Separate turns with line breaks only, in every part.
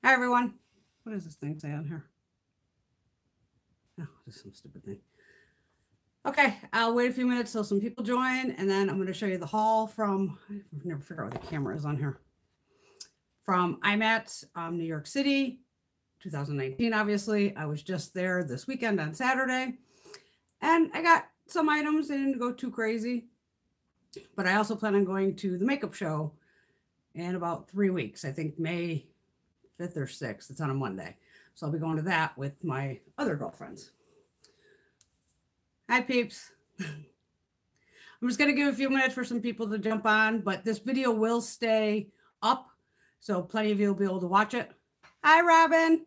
Hi, everyone. What does this thing say on here? Oh, just some stupid thing. Okay, I'll wait a few minutes till some people join, and then I'm going to show you the haul from, I never figure out what the camera is on here, from IMAT'S, New York City, 2019, obviously. I was just there this weekend on Saturday, and I got some items. They didn't go too crazy, but I also plan on going to the makeup show in about 3 weeks. I think May 5th or 6th. It's on a Monday. So I'll be going to that with my other girlfriends. Hi, peeps. I'm just going to give a few minutes for some people to jump on, but this video will stay up, so plenty of you will be able to watch it. Hi, Robin.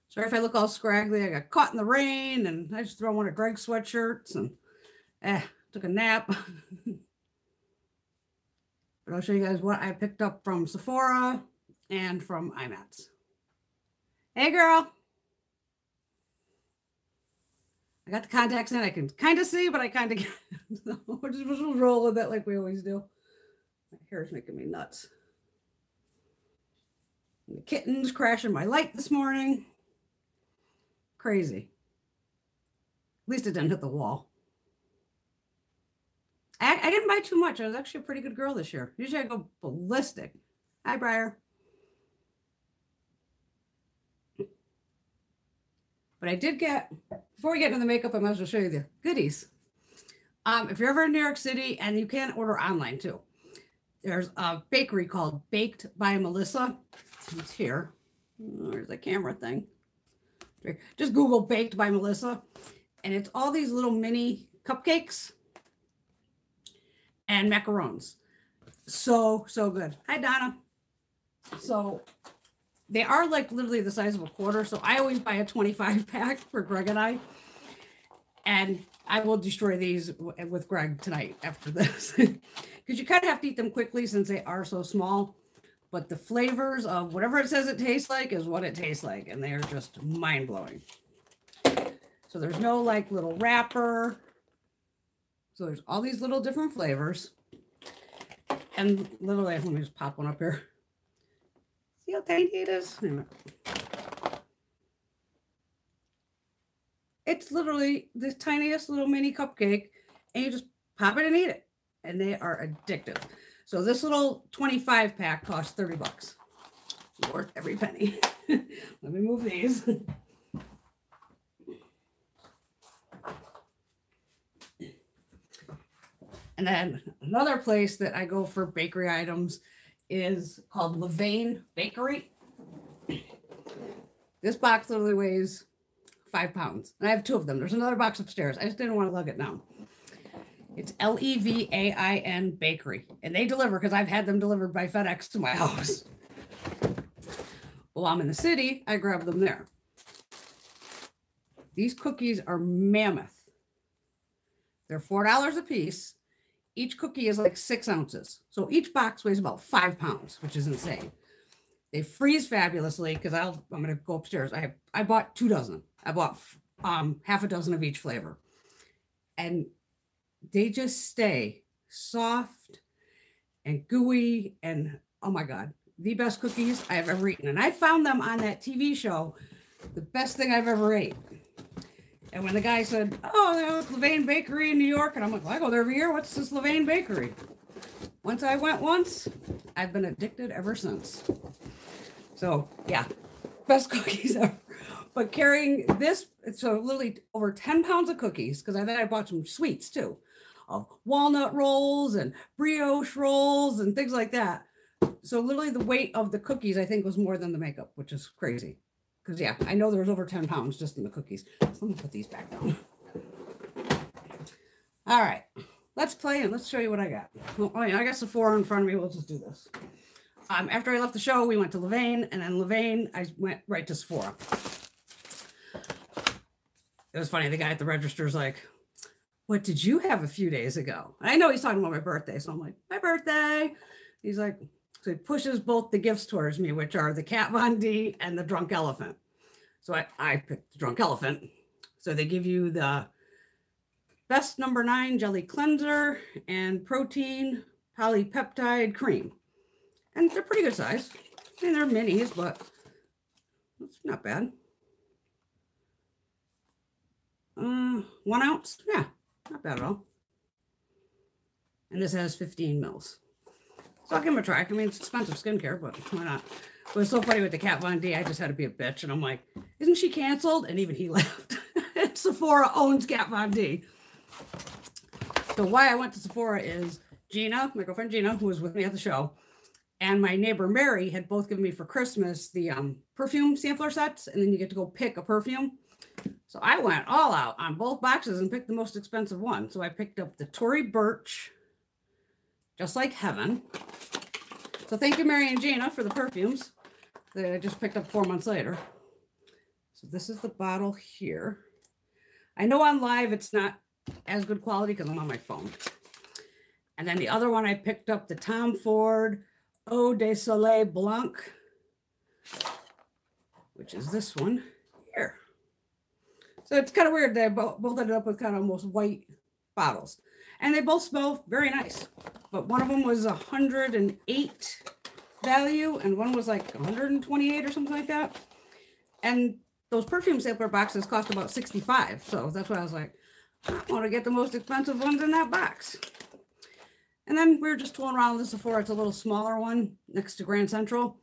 Sorry if I look all scraggly. I got caught in the rain, and I just threw on one of Greg's sweatshirts and took a nap. But I'll show you guys what I picked up from Sephora and from IMAT'S. Hey, girl. I got the contacts in. I can kind of see, but I kind of can't. We'll just roll with it like we always do. My hair's making me nuts. And the kitten's crashing my light this morning. Crazy. At least it didn't hit the wall. I didn't buy too much. I was actually a pretty good girl this year. Usually I go ballistic. Hi, Briar. But I did get, before we get into the makeup, I might as well show you the goodies. If you're ever in New York City, and you can order online too, there's a bakery called Baked by Melissa. It's here. There's the camera thing. Just Google Baked by Melissa. And it's all these little mini cupcakes and macarons. So good. Hi, Donna. So they are like literally the size of a quarter. So I always buy a 25 pack for Greg and I. And I will destroy these with Greg tonight after this. Because you kind of have to eat them quickly since they are so small. But the flavors of whatever it says it tastes like is what it tastes like. And they are just mind-blowing. So there's no like little wrapper. So there's all these little different flavors. And literally, let me just pop one up here. See how tiny it is? It's literally the tiniest little mini cupcake, and you just pop it and eat it. And they are addictive. So this little 25 pack costs 30 bucks. Worth every penny. Let me move these. And then another place that I go for bakery items is called Levain Bakery. This box literally weighs 5 pounds. And I have 2 of them. There's another box upstairs. I just didn't want to lug it down. It's Levain Bakery. And they deliver because I've had them delivered by FedEx to my house. While I'm in the city, I grab them there. These cookies are mammoth. They're $4 a piece. Each cookie is like 6 ounces. So each box weighs about 5 pounds, which is insane. They freeze fabulously because I'm going to go upstairs. I bought 2 dozen. I bought half a dozen of each flavor. And they just stay soft and gooey and, oh my God, the best cookies I have ever eaten. And I found them on that TV show, the best thing I've ever ate. And when the guy said, oh, there's Levain Bakery in New York, and I'm like, well, I go there every year. What's this Levain Bakery? Once I went once, I've been addicted ever since. So, yeah, best cookies ever. But carrying this, so literally over 10 pounds of cookies, because I bought some sweets too, of walnut rolls and brioche rolls and things like that. So literally the weight of the cookies, I think, was more than the makeup, which is crazy. Because, yeah, I know there was over 10 pounds just in the cookies. So let me put these back down. All right. Let's play and let's show you what I got. Oh, yeah, I got Sephora in front of me. We'll just do this. After I left the show, we went to Levain. And then Levain, I went right to Sephora. It was funny. The guy at the register is like, what did you have a few days ago? And I know he's talking about my birthday. So I'm like, my birthday. He's like, so he pushes both the gifts towards me, which are the Kat Von D and the Drunk Elephant. So I picked the Drunk Elephant. So they give you the Best No. 9 Jelly Cleanser and Protein Polypeptide Cream. And they're pretty good size. I mean, they're minis, but it's not bad. 1 ounce. Yeah, not bad at all. And this has 15 mils. So I'll give them a try. I mean, it's expensive skincare, but why not? It was so funny with the Kat Von D. I just had to be a bitch. And I'm like, isn't she canceled? And even he laughed. Sephora owns Kat Von D. So why I went to Sephora is Gina, my girlfriend Gina, who was with me at the show, and my neighbor Mary had both given me for Christmas the perfume sampler sets. And then you get to go pick a perfume. So I went all out on both boxes and picked the most expensive one. So I picked up the Tory Burch, Just Like Heaven. So thank you, Mary and Gina, for the perfumes that I just picked up 4 months later. So this is the bottle here. I know on live it's not as good quality because I'm on my phone. And then the other one I picked up, the Tom Ford Eau de Soleil Blanc, which is this one here. So it's kind of weird. They both ended up with kind of almost white bottles. And they both smell very nice. But one of them was 108 value, and one was like 128 or something like that. And those perfume sampler boxes cost about 65. So that's why I was like, I want to get the most expensive ones in that box. And then we were just tooling around with the Sephora. It's a little smaller one next to Grand Central.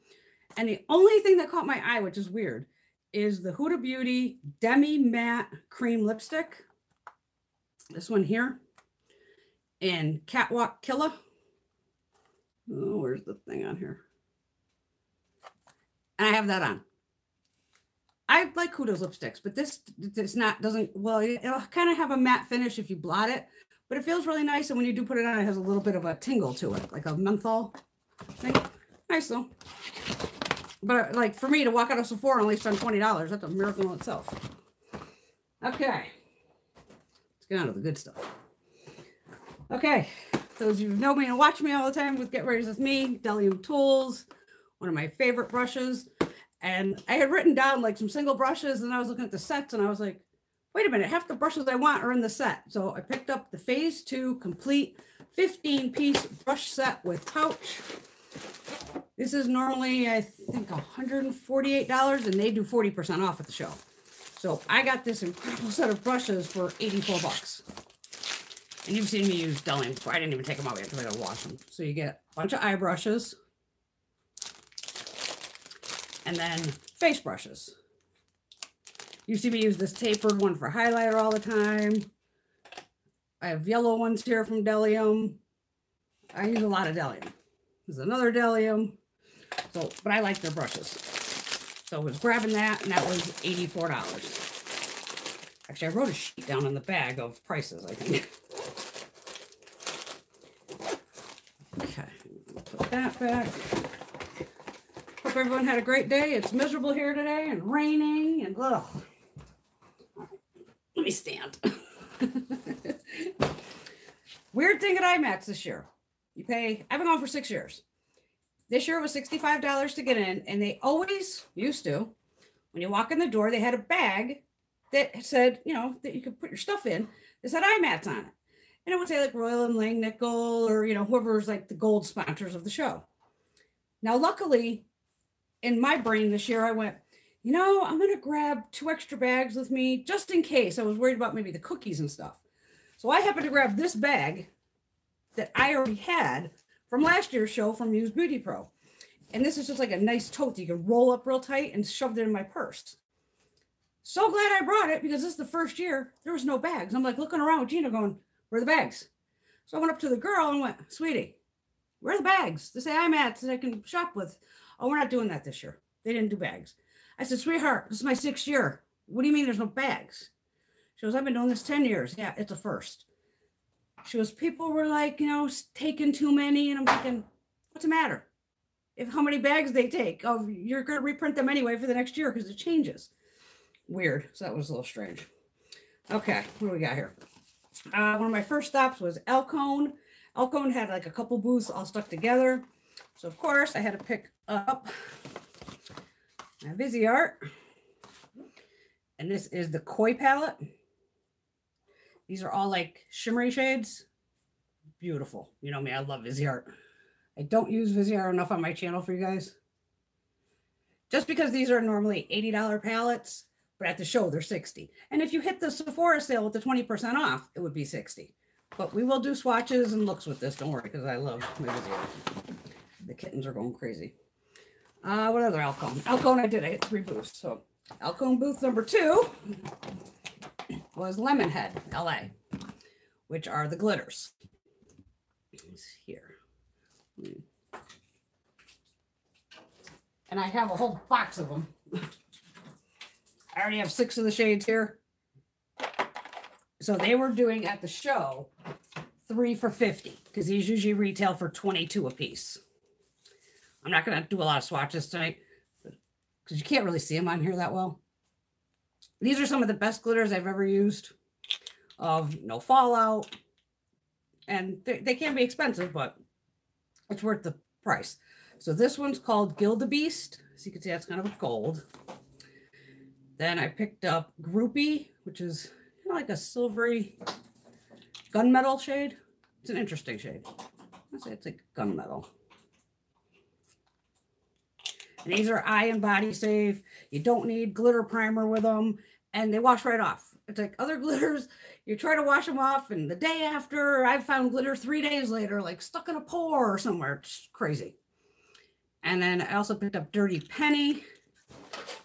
And the only thing that caught my eye, which is weird, is the Huda Beauty Demi Matte Cream Lipstick. This one here in Catwalk Killa. Oh, where's the thing on here? And I have that on. I like Huda's lipsticks, but this doesn't, well, it'll kind of have a matte finish if you blot it, but it feels really nice. And when you do put it on, it has a little bit of a tingle to it, like a menthol thing. Nice though. But like for me to walk out of Sephora and only spend $20, that's a miracle in itself. Okay. Let's get on to the good stuff. Okay. Those of you who know me and watch me all the time with Get Ready with Me, Delium Tools, one of my favorite brushes. And I had written down like some single brushes, and I was looking at the sets and I was like, wait a minute, half the brushes I want are in the set. So I picked up the Phase 2 complete 15-piece brush set with pouch. This is normally, I think, $148, and they do 40% off at the show. So I got this incredible set of brushes for 84 bucks. And you've seen me use Delium before. I didn't even take them out yet because I gotta wash them. So you get a bunch of eye brushes. And then face brushes. You see me use this tapered one for highlighter all the time. I have yellow ones here from Delium. I use a lot of Delium. There's another Delium. So, but I like their brushes. So I was grabbing that, and that was $84. Actually, I wrote a sheet down on the bag of prices, I think. Okay, put that back. Hope everyone had a great day. It's miserable here today and raining and ugh. Let me stand. Weird thing at IMAT'S this year. You pay, I've been going for 6 years. This year it was $65 to get in, and they always used to, when you walk in the door, they had a bag that said, you know, that you could put your stuff in. It said IMAT'S on it. And it would say like Royal and Langnickel or, you know, whoever's like the gold sponsors of the show. Now, luckily, in my brain this year, I went, you know, I'm going to grab 2 extra bags with me just in case. I was worried about maybe the cookies and stuff. So I happened to grab this bag that I already had from last year's show from Muse Beauty Pro. And this is just like a nice tote that you can roll up real tight and shoved it in my purse. So glad I brought it because this is the first year there was no bags. I'm like looking around with Gina going, where are the bags? So I went up to the girl and went, sweetie, where are the bags? They say IMAT'S that I can shop with. Oh, we're not doing that this year. They didn't do bags. I said, sweetheart, this is my 6th year. What do you mean there's no bags? She goes, I've been doing this 10 years. Yeah, it's a first. She goes, people were like, you know, taking too many. And I'm thinking, what's the matter? If how many bags they take? Oh, you're going to reprint them anyway for the next year because it changes. Weird. So that was a little strange. Okay, what do we got here? One of my first stops was Elcone. Elcone had like a couple booths all stuck together. So, of course, I had to pick up my Viseart. And this is the Koi palette. These are all like shimmery shades. Beautiful. You know me, I love Viseart. I don't use Visear enough on my channel for you guys. Just because these are normally $80 palettes, but at the show they're 60. And if you hit the Sephora sale with the 20% off, it would be 60. But we will do swatches and looks with this. Don't worry, because I love my Visear. The kittens are going crazy. What other Alcone? Alcone I did. I hit 3 booths. So Alcone booth number 2 was Lemonhead, LA, which are the glitters. It's here. And I have a whole box of them. I already have 6 of the shades here. So they were doing at the show 3 for $50 because these usually retail for $22 a piece. I'm not going to do a lot of swatches tonight because you can't really see them on here that well. These are some of the best glitters I've ever used, of no fallout. And they can be expensive, but it's worth the price. So this one's called Gilda Beast. So you can see that's kind of a gold. Then I picked up Groupie, which is kind of like a silvery gunmetal shade. It's an interesting shade. I'd say it's like gunmetal. And these are eye and body safe. You don't need glitter primer with them, and they wash right off. It's like other glitters, you try to wash them off, and the day after, I've found glitter 3 days later, like stuck in a pore or somewhere. It's crazy. And then I also picked up Dirty Penny,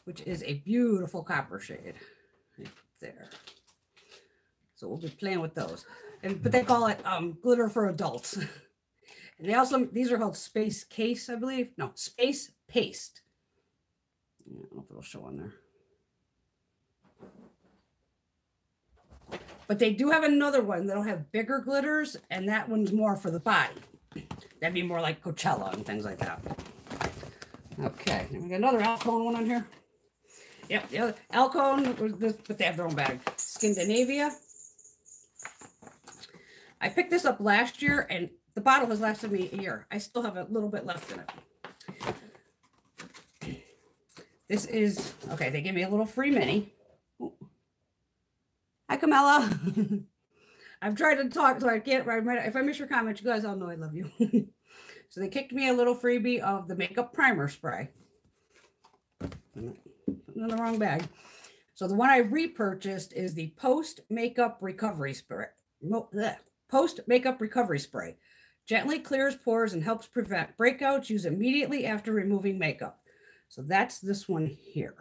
which is a beautiful copper shade right there. So we'll be playing with those. But they call it glitter for adults. And they also, these are called Space Case, I believe. No, Space Paste. I don't know if it'll show on there. But they do have another one that'll have bigger glitters, and that one's more for the body. That'd be more like Coachella and things like that. Okay, and we got another Alcone one on here. Yep, the other Alcone, but they have their own bag. Scandinavia. I picked this up last year, and the bottle has lasted me a year. I still have a little bit left in it. This is, okay, they gave me a little free mini. Ooh. Hi, Camilla. I've tried to talk, so I can't, if I miss your comment, you guys all know I love you. So they kicked me a little freebie of the makeup primer spray. Putting in the wrong bag. So the one I repurchased is the Post Makeup Recovery Spray. Post Makeup Recovery Spray. Gently clears pores and helps prevent breakouts. Use immediately after removing makeup. So that's this one here.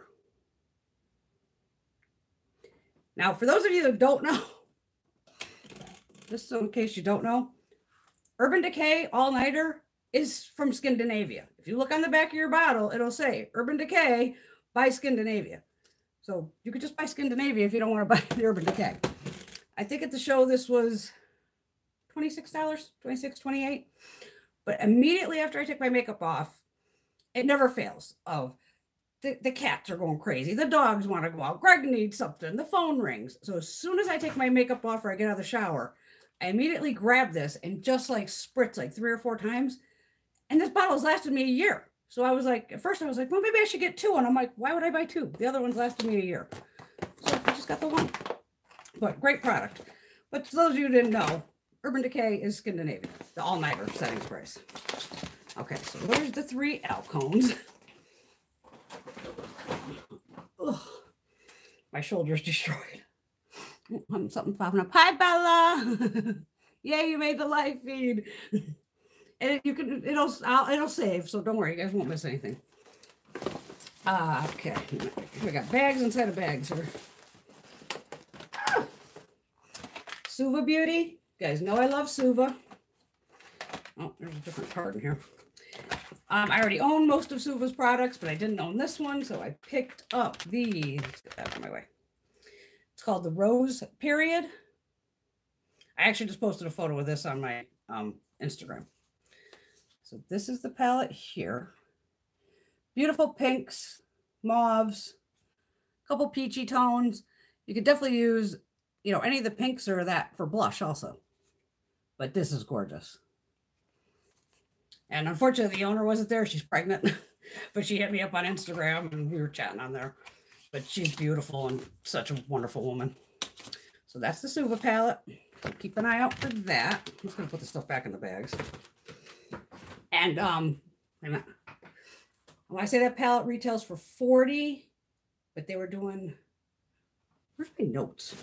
Now, for those of you that don't know, just so in case you don't know, Urban Decay All Nighter is from Scandinavia. If you look on the back of your bottle, it'll say Urban Decay by Scandinavia. So you could just buy Scandinavia if you don't want to buy the Urban Decay. I think at the show this was $26, $26, $28. But immediately after I take my makeup off, it never fails of the cats are going crazy. The dogs want to go out. Greg needs something. The phone rings. So as soon as I take my makeup off or I get out of the shower, I immediately grab this and just like spritz like 3 or 4 times. And this bottle's lasted me a year. So I was like, at first I was like, well, maybe I should get 2. And I'm like, why would I buy 2? The other one's lasted me a year. So I just got the one. But great product. But for those of you who didn't know, Urban Decay is Scandinavian. The all-nighter setting sprays. Okay, so there's the 3 Alcones. Ugh, my shoulder's destroyed. Something popping up. Hi, Bella. Yay, you made the live feed. And you can, it'll save, so don't worry, you guys won't miss anything. Okay, we got bags inside of bags here. Suva Beauty. You guys know I love Suva. Oh, there's a different card in here. I already own most of Suva's products, but I didn't own this one, so I picked up the, let's get that out of my way. It's called the Rose Period. I actually just posted a photo of this on my Instagram. So this is the palette here. Beautiful pinks, mauves, a couple peachy tones. You could definitely use, you know, any of the pinks or that for blush also. But this is gorgeous. And unfortunately, the owner wasn't there. She's pregnant. But she hit me up on Instagram and we were chatting on there. But she's beautiful and such a wonderful woman. So that's the Suva palette. Keep an eye out for that. I'm just going to put the stuff back in the bags. And when I say that palette retails for $40, but they were doing, where's my notes?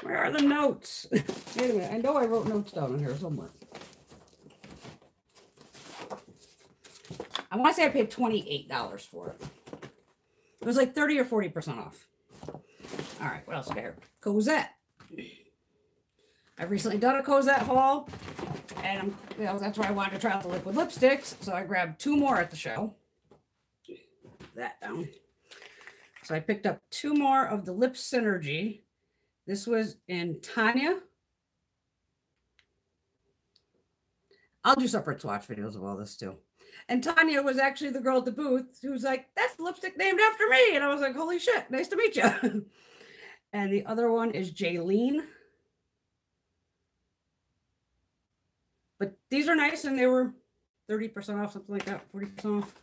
Where are the notes? Wait a minute. I know I wrote notes down in here somewhere. I want to say I paid $28 for it. It was like 30 or 40% off. All right, what else do I got here? Cosette. I've recently done a Cosette haul, and that's why I wanted to try out the liquid lipsticks. So I grabbed 2 more at the show. That down. So I picked up 2 more of the Lip Synergy. This was in Tanya. I'll do separate swatch videos of all this too. And Tanya was actually the girl at the booth who was like, that's the lipstick named after me. And I was like, holy shit, nice to meet you. And the other one is Jaylene. But these are nice, and they were 30% off, something like that, 40% off.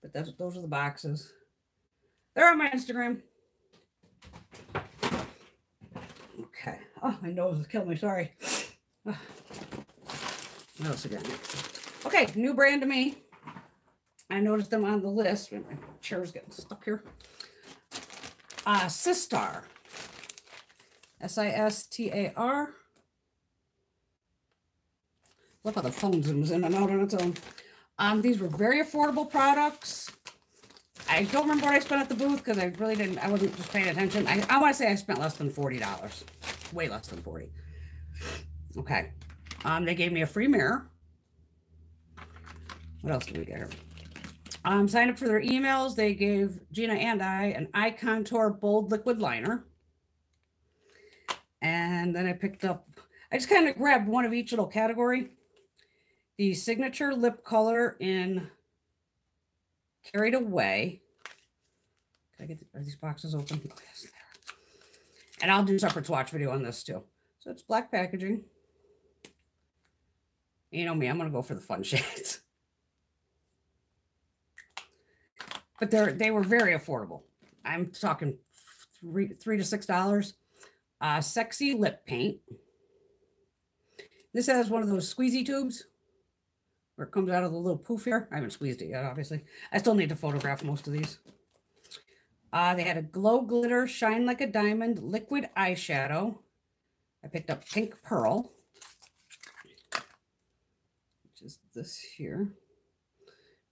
But those are the boxes. They're on my Instagram. Okay. Oh, my nose is killing me. Sorry. Oh. What else again? Okay, new brand to me. I noticed them on the list. My chair's getting stuck here. Sistar. Sistar. Look how the phone zooms in and out on its own. These were very affordable products. I don't remember what I spent at the booth because I really didn't. I wasn't just paying attention. I want to say I spent less than $40. Way less than 40. Okay. They gave me a free mirror. What else do we get here? Signed up for their emails. They gave Gina and I an Eye Contour Bold Liquid Liner. And then I picked up, I just kind of grabbed one of each little category. The Signature Lip Color in Carried Away. Can I get are these boxes open? Oh, yes, there. And I'll do a separate swatch video on this too. So it's black packaging. You know me, I'm going to go for the fun shades. But they were very affordable. I'm talking $3 to $6. Sexy lip paint. This has one of those squeezy tubes where it comes out of the little poof here. I haven't squeezed it yet, obviously. I still need to photograph most of these. They had a Glow Glitter Shine Like a Diamond liquid eyeshadow. I picked up Pink Pearl, which is this here.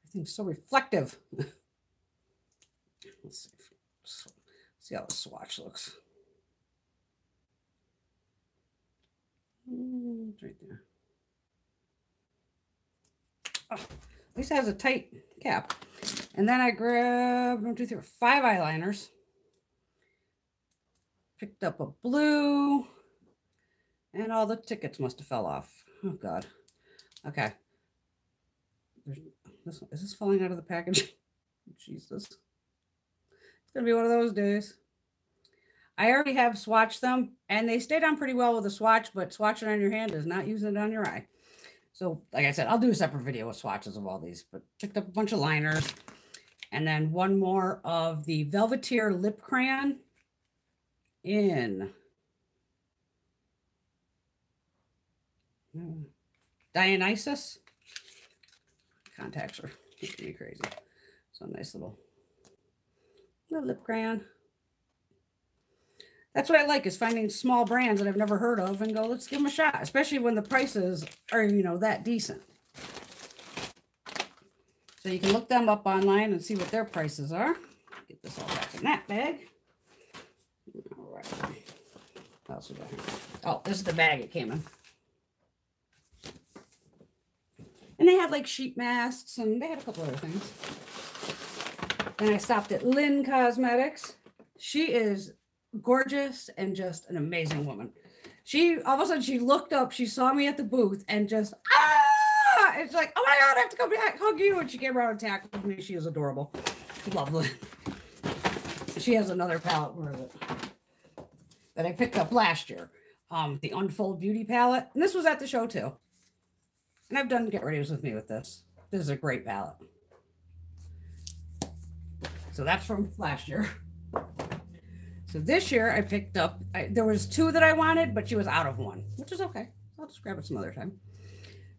Everything's so reflective. Let's see how the swatch looks. It's right there. Oh, at least it has a tight cap. And then I grabbed 1, 2, 3, 4, 5 eyeliners. Picked up a blue. And all the tickets must have fell off. Oh, God. Okay. Is this falling out of the package? Jesus. It's going to be one of those days. I already have swatched them, and they stayed on pretty well with the swatch, but swatching on your hand is not using it on your eye. So, like I said, I'll do a separate video with swatches of all these, but picked up a bunch of liners, and then one more of the Velveteer Lip Crayon in Dionysus. Contacts are getting me crazy. So nice little lip crayon. That's what I like, is finding small brands that I've never heard of and go, let's give them a shot, especially when the prices are, you know, that decent. So you can look them up online and see what their prices are. Get this all back in that bag. All right. What else we got here? Oh, this is the bag it came in. And they had like sheet masks, and they had a couple other things. Then I stopped at Lynn Cosmetics. She is gorgeous and just an amazing woman. She all of a sudden she looked up, she saw me at the booth, and just it's like, oh my God, I have to come back, hug you. And she came around and tackled me. She is adorable. Lovely. She has another palette, where is it, that I picked up last year. The Unfold Beauty palette. And this was at the show too. And I've done Get Ready's with me with this. This is a great palette. So that's from last year. So this year I picked up, there was 2 that I wanted, but she was out of one, which is okay. I'll just grab it some other time.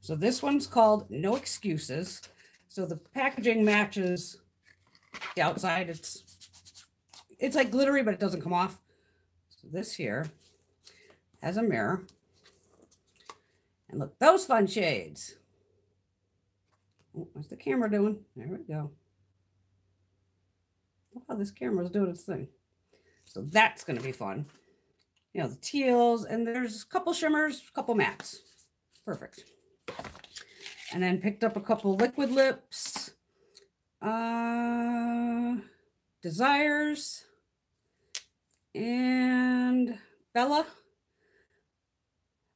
So this one's called No Excuses. So the packaging matches the outside. It's like glittery, but it doesn't come off. So this here has a mirror. And look, those fun shades. Oh, what's the camera doing? There we go. Look how this camera's doing its thing. So that's going to be fun. You know, the teals, and there's a couple shimmers, a couple mattes. Perfect. And then picked up a couple liquid lips. Desires. And Bella.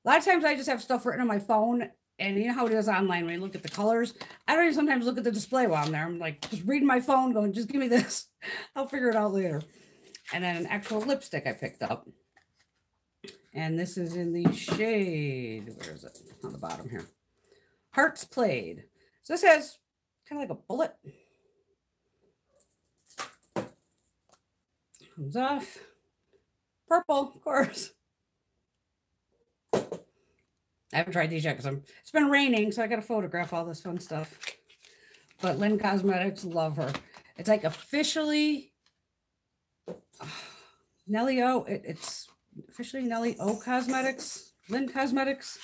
A lot of times I just have stuff written on my phone, and you know how it is online when you look at the colors. I don't even sometimes look at the display while I'm there. I'm like just reading my phone going, just give me this. I'll figure it out later. And then an actual lipstick I picked up. And this is in the shade, where is it? On the bottom here. Hearts Played. So this has kind of like a bullet. Comes off. Purple, of course. I haven't tried these yet because it's been raining, so I got to photograph all this fun stuff. But Lynn Cosmetics, love her. It's like officially Nelly O. It's officially Nelly O Cosmetics, Lynn Cosmetics.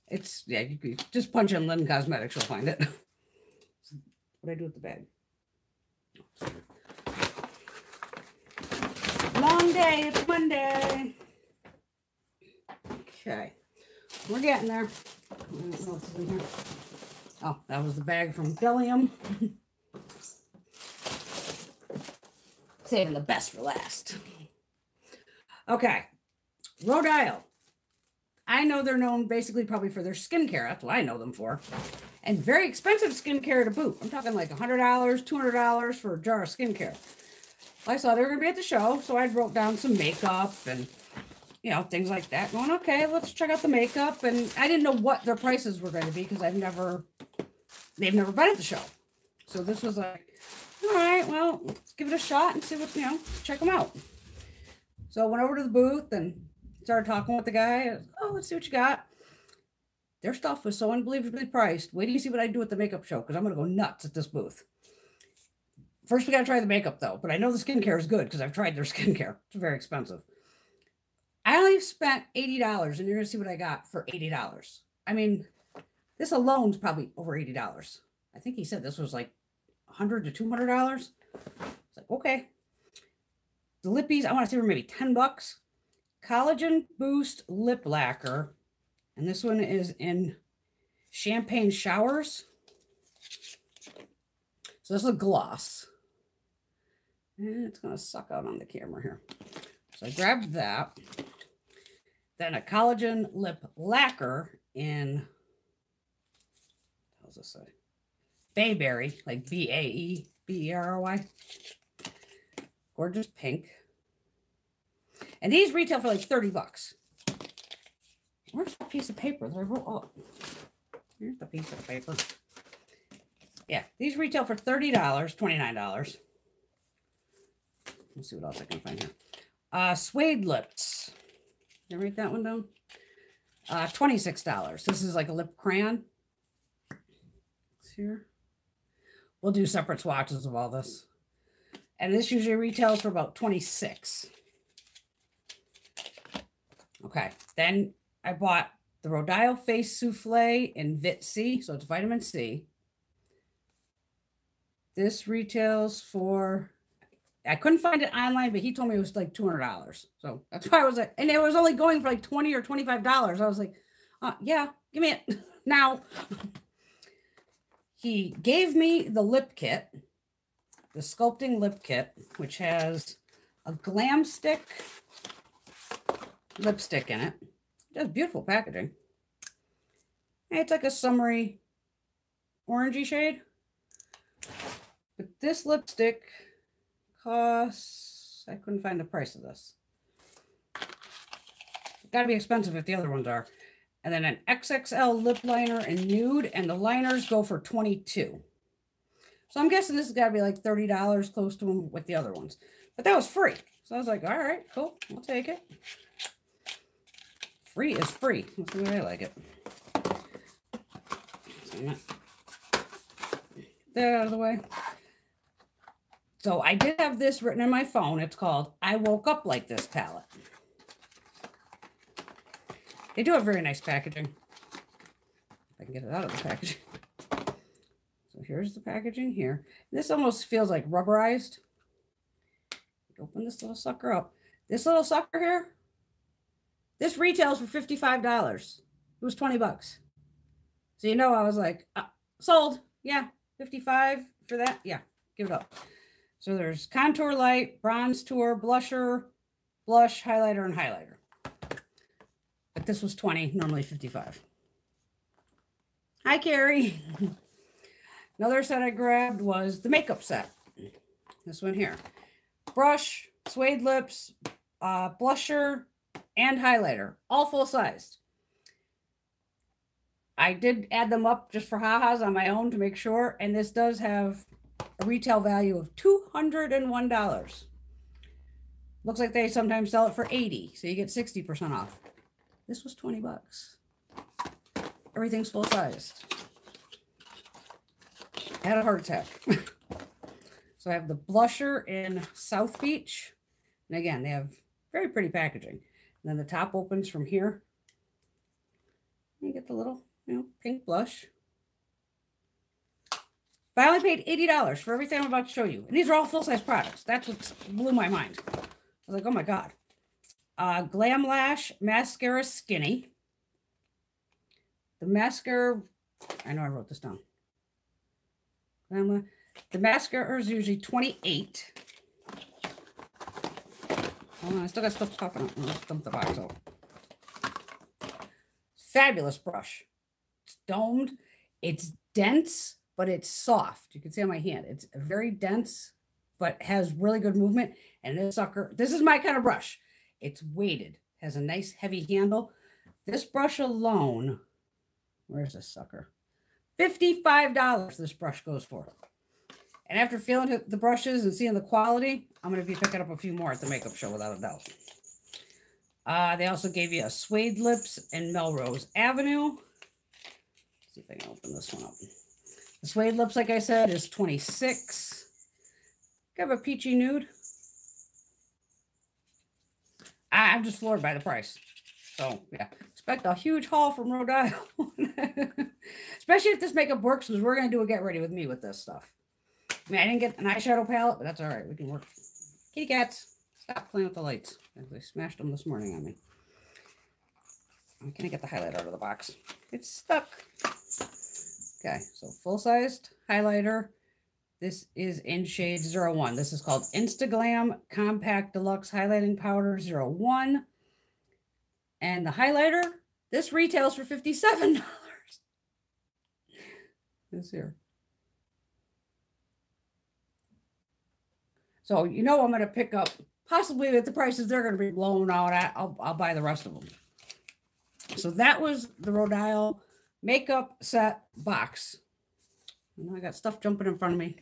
It's, yeah, you can just punch in Lynn Cosmetics, you'll find it. What do I do with the bag? Long day, it's Monday. Okay. We're getting there. I don't know what's in here. Oh, that was the bag from Bellium. Saving the best for last. Okay. Rhode Isle. I know they're known basically probably for their skincare. That's what I know them for. And very expensive skincare to boot. I'm talking like $100, $200 for a jar of skincare. I saw they were going to be at the show, so I wrote down some makeup and you know, things like that. Going, okay, let's check out the makeup. And I didn't know what their prices were going to be because they've never been at the show. So this was like, all right, well, let's give it a shot and see what, you know, check them out. So I went over to the booth and started talking with the guy. Oh, let's see what you got. Their stuff was so unbelievably priced. Wait till you see what I do at the makeup show because I'm going to go nuts at this booth. First, we got to try the makeup though. But I know the skincare is good because I've tried their skincare. It's very expensive. I only spent $80 and you're going to see what I got for $80. I mean, this alone is probably over $80. I think he said this was like $100 to $200. It's like, okay. The lippies, I want to say were maybe $10. Collagen Boost Lip Lacquer. And this one is in Champagne Showers. So this is a gloss. And it's going to suck out on the camera here. So I grabbed that. Then a collagen lip lacquer in, how's this say? Bayberry, like B-A-E-B-E-R-R-Y. Gorgeous pink. And these retail for like $30. Where's the piece of paper that I wrote? Oh, here's the piece of paper. Yeah, these retail for $30, $29. Let's see what else I can find here. Suede lips. Did I write that one down? $26. This is like a lip crayon. It's here. We'll do separate swatches of all this. And this usually retails for about $26. Okay. Then I bought the Rhode Isle Face Souffle in Vit C. So it's vitamin C. This retails for... I couldn't find it online, but he told me it was like $200. So that's why I was like, and it was only going for like $20 or $25. I was like, yeah, give me it now. He gave me the lip kit, the sculpting lip kit, which has a glam stick lipstick in it. It has beautiful packaging. And it's like a summery orangey shade. But this lipstick costs, I couldn't find the price of this. It's got to be expensive if the other ones are. And then an XXL lip liner in nude, and the liners go for $22. So I'm guessing this has got to be like $30 close to them with the other ones. But that was free. So I was like, all right, cool. I'll take it. Free is free. That's the way I like it. That out of the way. So I did have this written in my phone. It's called I Woke Up Like This palette. They do have very nice packaging. If I can get it out of the packaging. So here's the packaging here. This almost feels like rubberized. Open this little sucker up. This little sucker here, this retails for $55. It was 20 bucks. So, you know, I was like, sold. Yeah, 55 for that. Yeah, give it up. So there's contour light, bronze tour, blusher, blush, highlighter, and highlighter. But this was 20, normally 55. Hi, Carrie. Another set I grabbed was the makeup set. This one here. Brush, suede lips, blusher, and highlighter, all full-sized. I did add them up just for ha-has on my own to make sure, and this does have a retail value of $201. Looks like they sometimes sell it for $80, so you get 60% off. This was 20 bucks. Everything's full-sized. I had a heart attack. So I have the blusher in South Beach. And again, they have very pretty packaging. And then the top opens from here. You get the little, pink blush. But I only paid $80 for everything I'm about to show you. And these are all full-size products. That's what blew my mind. I was like, oh my God. Glam Lash Mascara Skinny. The mascara, I know I wrote this down. The mascara is usually $28. Oh, I still got stuff popping up. Let's dump the box out. Fabulous brush. It's domed. It's dense, but it's soft. You can see on my hand. It's very dense, but has really good movement. And this sucker, this is my kind of brush. It's weighted. Has a nice heavy handle. This brush alone, where's this sucker? $55 this brush goes for. And after feeling the brushes and seeing the quality, I'm going to be picking up a few more at the makeup show without a doubt. They also gave you a suede lips and Melrose Avenue. Let's see if I can open this one up. The suede lips, like I said, is $26. Have a peachy nude. I'm just floored by the price. So, yeah. Expect a huge haul from Rhode Island. Especially if this makeup works, because we're going to do a get ready with me with this stuff. I mean, I didn't get an eyeshadow palette, but that's all right. We can work. Kitty cats, stop playing with the lights. They smashed them this morning on me. I can't get the highlighter out of the box. It's stuck. Okay, so full-sized highlighter. This is in shade 01. This is called Instaglam Compact Deluxe Highlighting Powder 01. And the highlighter, this retails for $57. This here. So, I'm going to pick up, possibly at the prices they're going to be blown out at, I'll buy the rest of them. So that was the Rhode Island makeup set box. And I got stuff jumping in front of me.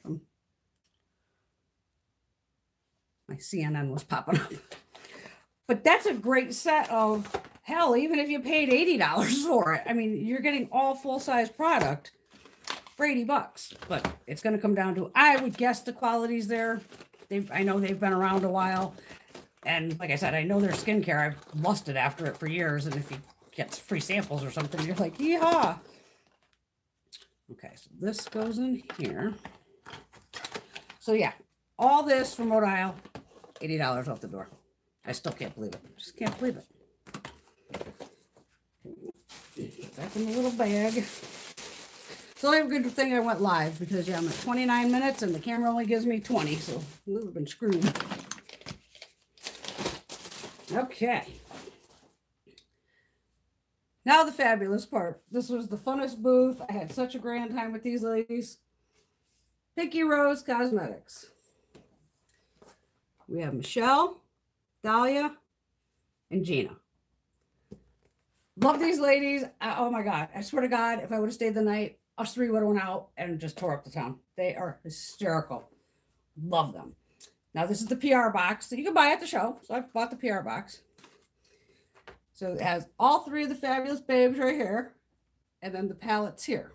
My CNN was popping up. But that's a great set of, hell, even if you paid $80 for it. I mean, you're getting all full-size product for $80. But it's going to come down to, I would guess the quality's there. I know they've been around a while. And like I said, I know their skincare. I've lusted after it for years. And if you get free samples or something, you're like, yeehaw. Okay, so this goes in here. So yeah, all this from Rhode Island, $80 off the door. I still can't believe it. Just can't believe it. Back in the little bag. It's only a good thing I went live because yeah, I'm at 29 minutes and the camera only gives me 20, so we would have been screwed. Okay. Now the fabulous part. This was the funnest booth. I had such a grand time with these ladies. Pinky Rose Cosmetics. We have Michelle, Dahlia, and Gina. Love these ladies. Oh my God. I swear to God, if I would have stayed the night, us three would have went out and just tore up the town. They are hysterical. Love them. Now this is the PR box that you can buy at the show. So I bought the PR box. So it has all three of the fabulous babes right here. And then the palettes here.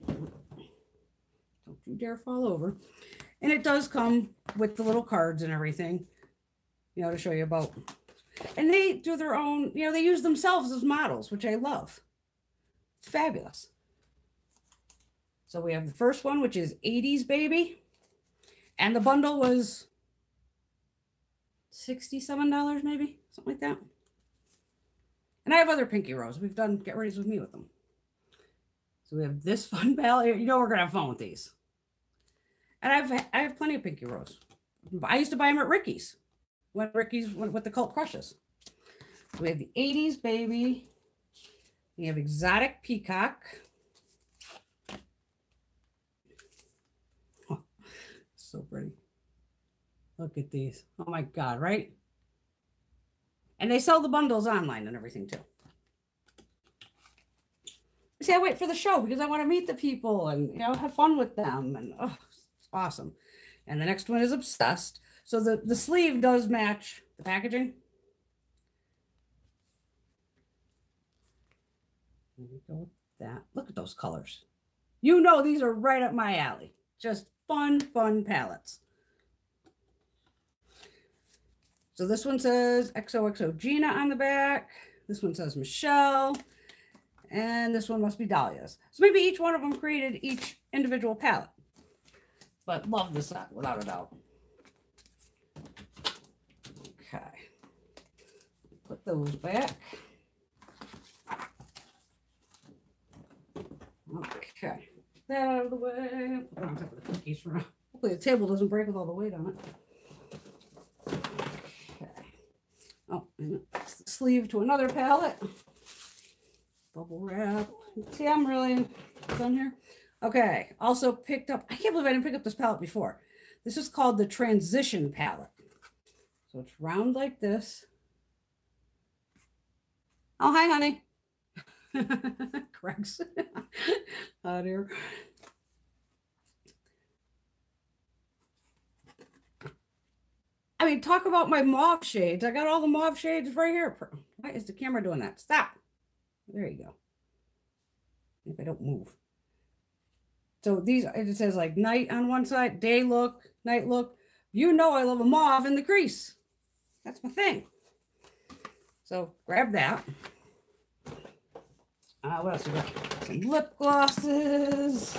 Don't you dare fall over. And it does come with the little cards and everything, you know, to show you about. And they do their own, you know, they use themselves as models, which I love. It's fabulous. So we have the first one, which is 80s Baby. And the bundle was $67 maybe, something like that. And I have other Pinky Rose. We've done Get Ready's with me with them. So we have this fun palette. You know we're gonna have fun with these. And I have plenty of Pinky Rose. I used to buy them at Ricky's when Ricky's went with the Cult Crushes. So we have the 80s Baby. We have Exotic Peacock. Oh, so pretty. Look at these. Oh my God, right? And they sell the bundles online and everything too. See, I wait for the show because I want to meet the people and, you know, have fun with them. And oh, it's awesome. And the next one is Obsessed. So the sleeve does match the packaging. There we go with that. Look at those colors. You know, these are right up my alley. Just fun palettes. So this one says XOXO Gina on the back. This one says Michelle. And this one must be Dahlia's. So maybe each one of them created each individual palette. But love the set, without a doubt. Okay. Put those back. Okay. That out of the way. Put on top of the cookies for now. Hopefully the table doesn't break with all the weight on it. Oh, and it's the sleeve to another palette. Bubble wrap. See, I'm really done here. Okay, also picked up, I can't believe I didn't pick up this palette before. This is called the Transition palette. So it's round like this. Oh, hi, honey. Craig's out here. I mean, talk about my mauve shades. I got all the mauve shades right here. Why is the camera doing that? Stop. There you go. If I don't move. So these, it says like night on one side, day look, night look. You know I love a mauve in the crease. That's my thing. So grab that. What else we got? Some lip glosses.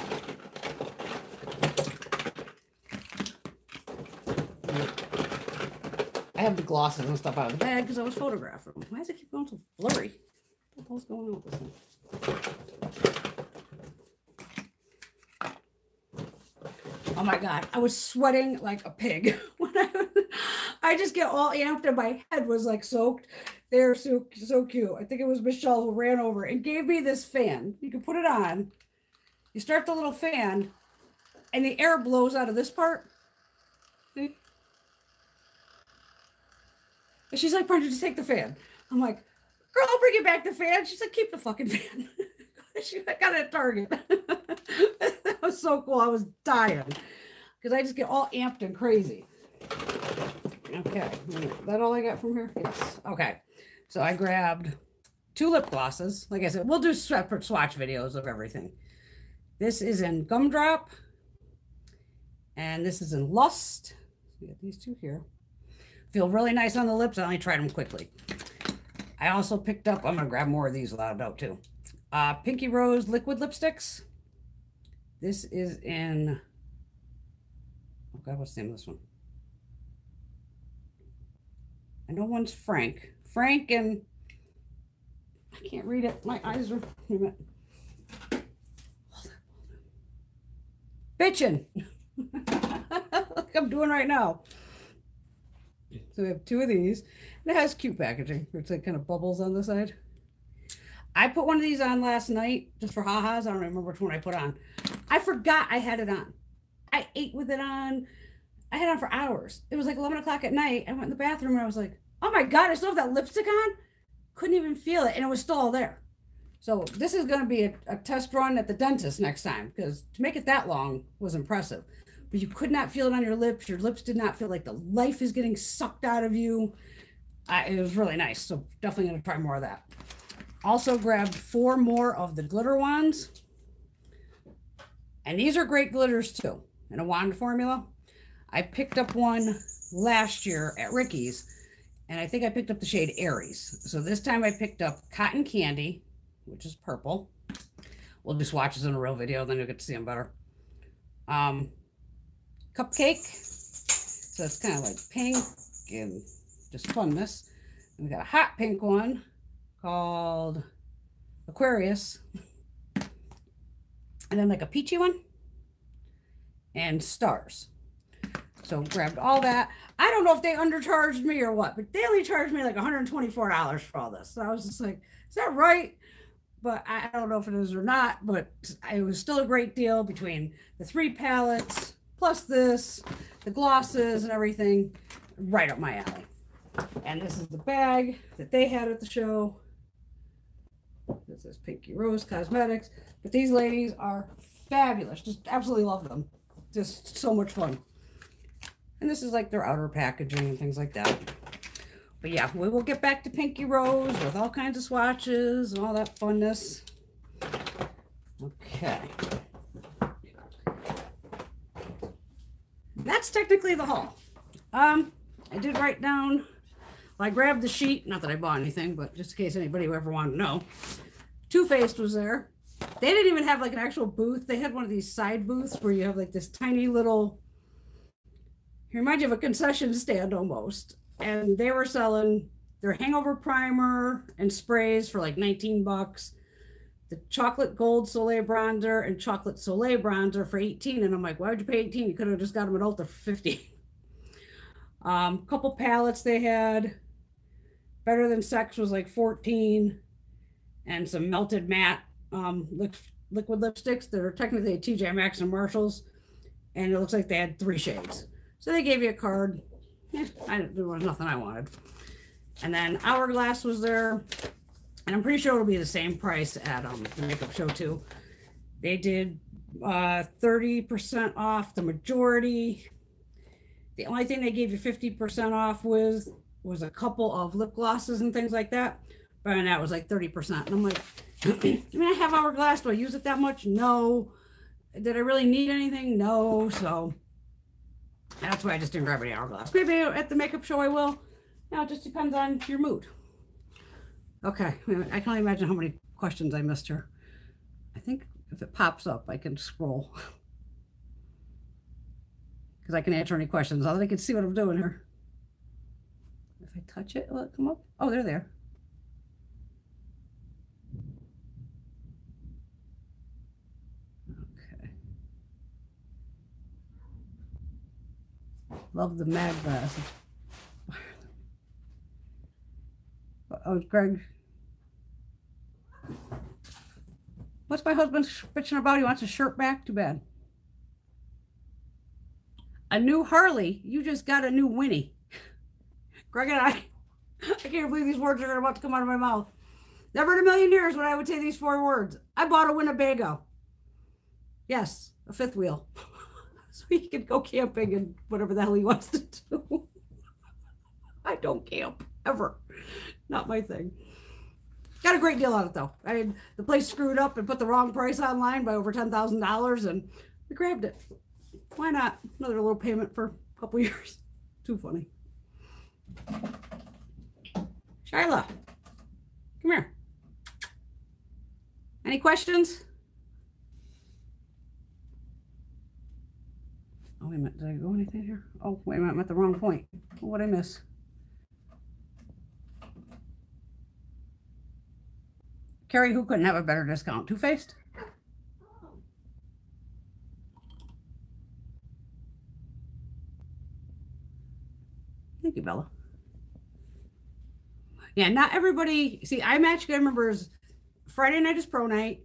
I have the glosses and stuff out of the bag because I was photographing. Why does it keep going so blurry? What the hell's going on with this thing? Oh my God, I was sweating like a pig. When I just get all amped and my head was like soaked. They're so cute. I think it was Michelle who ran over and gave me this fan. You can put it on. You start the little fan and the air blows out of this part. See? And she's like, Brenda, just take the fan. I'm like, girl, I'll bring you back the fan. She's like, keep the fucking fan. I got it at Target. That was so cool. I was dying because I just get all amped and crazy. Okay. Is that all I got from here? Yes. Okay. So I grabbed 2 lip glosses. Like I said, we'll do separate swatch videos of everything. This is in Gumdrop. And this is in Lust. We got these 2 here. Feel really nice on the lips. I only tried them quickly. I also picked up, I'm going to grab more of these without a doubt too. Pinky Rose liquid lipsticks. This is in, oh God, what's the name of this one? I know one's Frank. Frank and, I can't read it. My eyes are, wait a minute. Bitchin'. Like I'm doing right now. So we have 2 of these. And it has cute packaging. It's like kind of bubbles on the side. I put one of these on last night just for ha-has. I don't remember which one I put on. I forgot I had it on. I ate with it on. I had it on for hours. It was like 11 o'clock at night. I went in the bathroom and I was like, oh my God, I still have that lipstick on? Couldn't even feel it. And it was still all there. So this is going to be a test run at the dentist next time because to make it that long was impressive. But you could not feel it on your lips. Your lips did not feel like the life is getting sucked out of you. It was really nice. So definitely going to try more of that. Also grabbed 4 more of the glitter ones. And these are great glitters too, in a wand formula. I picked up one last year at Ricky's, and I think I picked up the shade Aries. So this time I picked up Cotton Candy, which is purple. We'll do swatches in a real video, then you'll get to see them better. Cupcake. So it's kind of like pink and just funness. And we got a hot pink one called Aquarius. And then like a peachy one. And Stars. So grabbed all that. I don't know if they undercharged me or what, but they only charged me like $124 for all this. So I was just like, is that right? But I don't know if it is or not, but it was still a great deal between the 3 palettes, plus this, the glosses and everything, right up my alley. And this is the bag that they had at the show. This is Pinky Rose Cosmetics. But these ladies are fabulous. Just absolutely love them. Just so much fun. And this is like their outer packaging and things like that. But yeah, we will get back to Pinky Rose with all kinds of swatches and all that funness. Okay. That's technically the haul. I did write down, well, I grabbed the sheet, not that I bought anything, but just in case anybody ever wanted to know. Too Faced was there. They didn't even have like an actual booth. They had one of these side booths where you have like this tiny little, it reminds you of a concession stand almost. And they were selling their hangover primer and sprays for like 19 bucks. The chocolate gold Soleil bronzer and chocolate Soleil bronzer for 18. And I'm like, why would you pay 18? You could have just got them at Ulta for 50. Couple palettes they had. Better Than Sex was like 14. And some melted matte liquid lipsticks that are technically at TJ Maxx and Marshalls. And it looks like they had 3 shades. So they gave you a card. Yeah, there was nothing I wanted. And then Hourglass was there. And I'm pretty sure it'll be the same price at the makeup show too. They did 30% off the majority. The only thing they gave you 50% off with was a couple of lip glosses and things like that. But that was like 30%. And I'm like, I mean, I have Hourglass. Do I use it that much? No. Did I really need anything? No. So that's why I just didn't grab any Hourglass. Maybe at the makeup show I will. Now it just depends on your mood. Okay, I can only imagine how many questions I missed here. I think if it pops up, I can scroll. Because I can answer any questions, although they can see what I'm doing here. If I touch it, will it come up? Oh, they're there. Okay. Love the mag glass. Oh, Greg. What's my husband bitching about? He wants his shirt back? Too bad. A new Harley. You just got a new Winnie. Greg and I can't believe these words are about to come out of my mouth. Never in a million years would I would say these 4 words. I bought a Winnebago. Yes, a 5th wheel. So he can go camping and whatever the hell he wants to do. I don't camp, ever. Not my thing. Got a great deal on it though. I mean, the place screwed up and put the wrong price online by over $10,000 and we grabbed it. Why not? Another little payment for a couple years. Too funny. Shyla, come here. Any questions? Oh, wait a minute. Did I go anything here? Oh, wait a minute. I'm at the wrong point. What did I miss? Carrie, who couldn't have a better discount? Too Faced? Thank you, Bella. Yeah, not everybody. See, IMAT'S, I remember, is Friday night is pro night,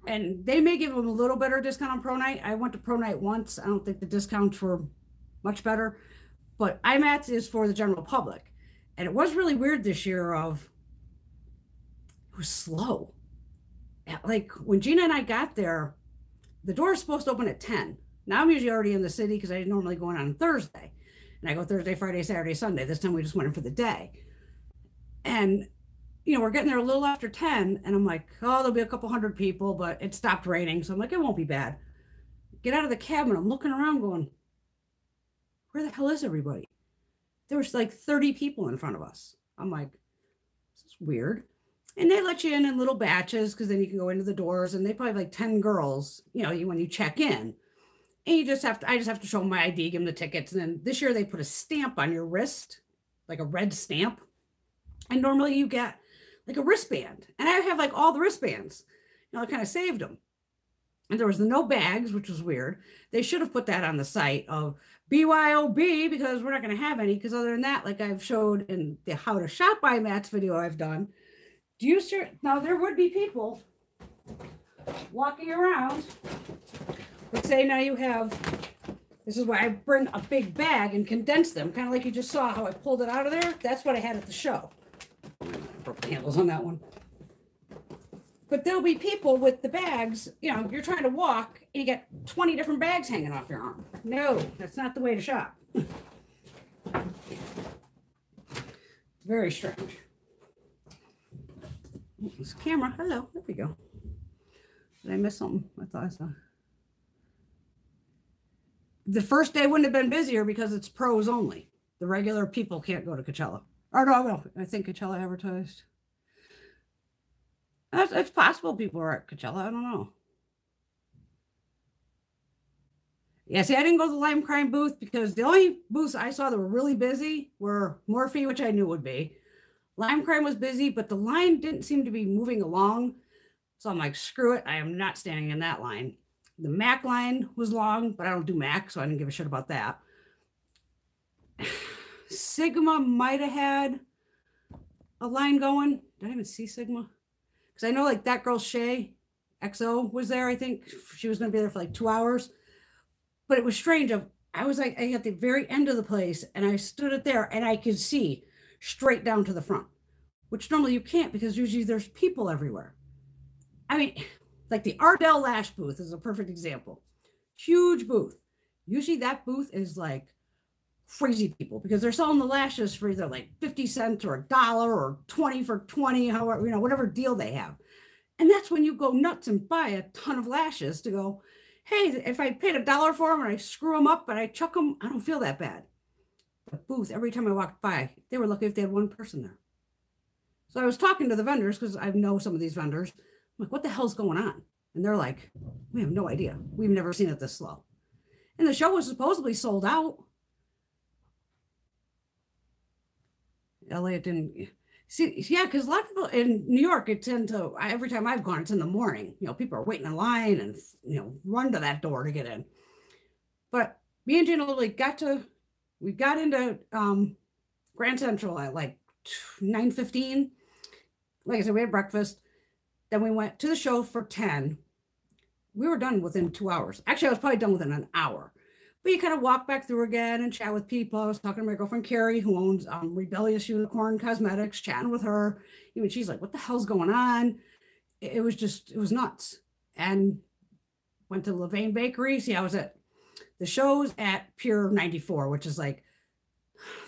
and they may give them a little better discount on pro night. I went to pro night once. I don't think the discounts were much better, but IMAT'S is for the general public. And it was really weird this year of, it was slow. Like when Gina and I got there, the door is supposed to open at 10. Now I'm usually already in the city because I normally go in on Thursday. And I go Thursday, Friday, Saturday, Sunday. This time we just went in for the day. And, you know, we're getting there a little after 10. And I'm like, oh, there'll be a couple hundred people, but it stopped raining. So I'm like, it won't be bad. get out of the cab and I'm looking around going, where the hell is everybody? There was like 30 people in front of us. I'm like, this is weird. And they let you in little batches because then you can go into the doors, and they probably have like 10 girls, you know, when you check in. And I just have to show them my ID, give them the tickets. And then this year they put a stamp on your wrist, like a red stamp. And normally you get like a wristband. And I have like all the wristbands. You know, I kind of saved them. And there was no bags, which was weird. They should have put that on the site of BYOB because we're not going to have any. Because other than that, like I've showed in the how to shop IMAT'S video I've done, now there would be people walking around. Let's say now you have, this is why I bring a big bag and condense them, kind of like you just saw how I pulled it out of there. That's what I had at the show. Broke the handles on that one. But there'll be people with the bags, you know, you're trying to walk and you get 20 different bags hanging off your arm. No, that's not the way to shop. Very strange. This camera, hello, there we go. Did I miss something? I thought I saw. The first day wouldn't have been busier because it's pros only. The regular people can't go to Coachella. Or no, I think Coachella advertised. It's possible people are at Coachella. I don't know. Yeah, see, I didn't go to the Lime Crime booth because the only booths I saw that were really busy were Morphe, which I knew would be. Lime Crime was busy, but the line didn't seem to be moving along. So I'm like, screw it. I am not standing in that line. The MAC line was long, but I don't do MAC, so I didn't give a shit about that. Sigma might have had a line going. Did I even see Sigma? Because I know like that girl Shay, XO, was there, I think. She was going to be there for like 2 hours. But it was strange. I was like at the very end of the place, and I stood it there, and I could see straight down to the front, which normally you can't because usually there's people everywhere. I mean, like the Ardell Lash booth is a perfect example. Huge booth. Usually that booth is like crazy people because they're selling the lashes for either like 50 cents or $1 or 20 for 20, however, you know, whatever deal they have. And that's when you go nuts and buy a ton of lashes to go, hey, if I paid $1 for them and I screw them up and I chuck them, I don't feel that bad. The booth, every time I walked by, they were lucky if they had one person there. So I was talking to the vendors because I know some of these vendors. I'm like, what the hell's going on? And they're like, we have no idea. We've never seen it this slow. And the show was supposedly sold out. LA, it didn't. See, yeah, because a lot of people in New York, it tend to, every time I've gone, it's in the morning. You know, people are waiting in line and, you know, run to that door to get in. But me and Gina like we got into Grand Central at like 9:15. Like I said, we had breakfast. Then we went to the show for 10. We were done within 2 hours. Actually, I was probably done within an hour. But you kind of walk back through again and chat with people. I was talking to my girlfriend, Carrie, who owns Rebellious Unicorn Cosmetics, chatting with her. Even she's like, what the hell's going on? It was nuts. And went to Levain Bakery. See, I was at the shows at Pier 94, which is like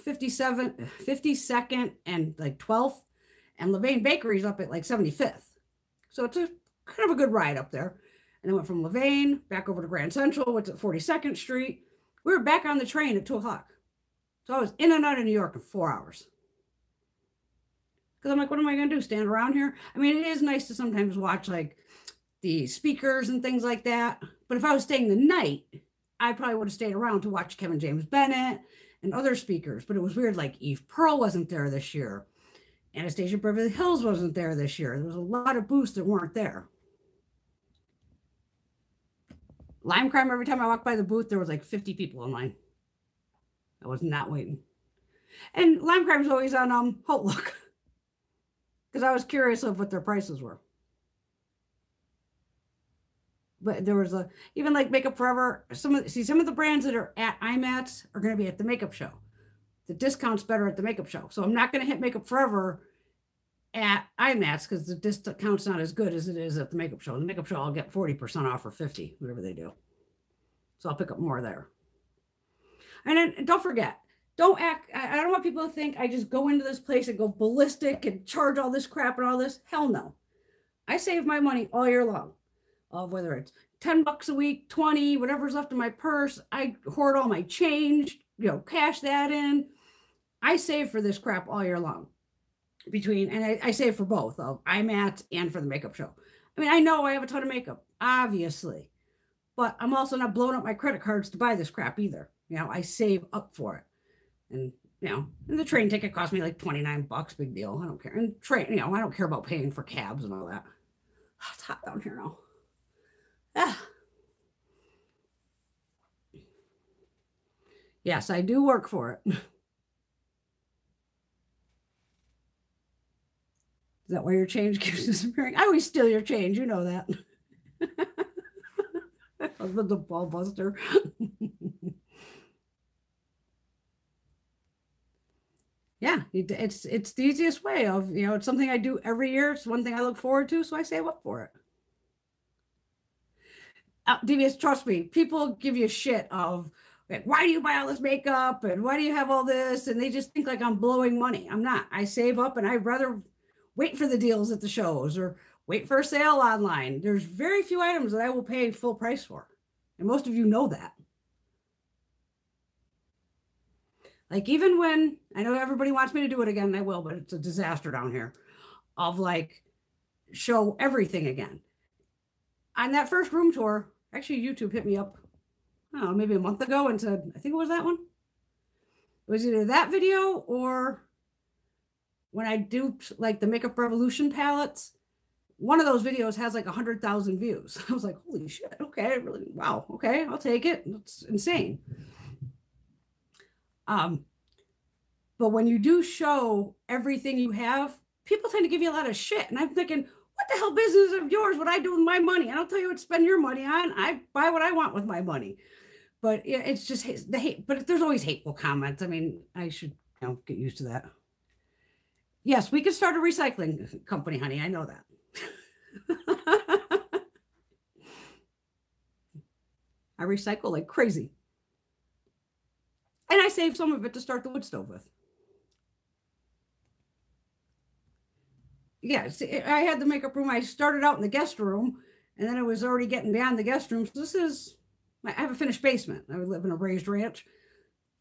52nd and like 12th. And Levain Bakery is up at like 75th. So it's a kind of a good ride up there. And then went from Levain back over to Grand Central, went to 42nd Street. We were back on the train at 2 o'clock. So I was in and out of New York in 4 hours. Because I'm like, what am I going to do? Stand around here? I mean, it is nice to sometimes watch like the speakers and things like that. But if I was staying the night, I probably would have stayed around to watch Kevin James Bennett and other speakers. But it was weird, like Eve Pearl wasn't there this year. Anastasia Beverly Hills wasn't there this year. There was a lot of booths that weren't there. Lime Crime, every time I walked by the booth, there was like 50 people in line. I was not waiting. And Lime Crime's always on Outlook. Because I was curious of what their prices were. But there was even like Makeup Forever. Some of the brands that are at IMAT'S are going to be at the makeup show. The discount's better at the makeup show. So I'm not going to hit Makeup Forever at IMAT'S because the discount's not as good as it is at the makeup show. The makeup show, I'll get 40% off or 50, whatever they do. So I'll pick up more there. And then don't forget, don't act, I don't want people to think I just go into this place and go ballistic and charge all this crap and all this. Hell no. I save my money all year long. Of whether it's 10 bucks a week, 20, whatever's left in my purse. I hoard all my change, you know, cash that in. I save for this crap all year long. And I save for both IMAT'S and for the makeup show. I mean, I know I have a ton of makeup, obviously, but I'm also not blowing up my credit cards to buy this crap either. You know, I save up for it. And, you know, and the train ticket cost me like 29 bucks, big deal. I don't care. And you know, I don't care about paying for cabs and all that. Oh, it's hot down here now. Ah. Yes, I do work for it. Is that why your change keeps disappearing? I always steal your change. You know that. Husband's a ball buster. Yeah, it's the easiest way of, you know, it's something I do every year. It's one thing I look forward to, so I save up for it. Devious, trust me, people give you shit of, like, why do you buy all this makeup and why do you have all this? And they just think like I'm blowing money. I'm not. I save up, and I'd rather wait for the deals at the shows or wait for a sale online. There's very few items that I will pay full price for. And most of you know that. Like, even when, I know everybody wants me to do it again, and I will, but it's a disaster down here, of like, show everything again. On that first room tour, actually YouTube hit me up, I don't know, maybe a month ago and said, I think it was that one. It was either that video or when I duped like the Makeup Revolution palettes, one of those videos has like 100,000 views. I was like, holy shit, okay, really, wow, okay, I'll take it. That's insane. But when you do show everything you have, people tend to give you a lot of shit. And I'm thinking, what the hell business of yours? What I do with my money? I don't tell you what to spend your money on. I buy what I want with my money. But it's just the hate. But there's always hateful comments. I mean, I should, you know, get used to that. Yes, we could start a recycling company, honey. I know that. I recycle like crazy. And I saved some of it to start the wood stove with. Yeah, see, I had the makeup room. I started out in the guest room, and then I was already getting beyond the guest room. So this is, I have a finished basement. I live in a raised ranch.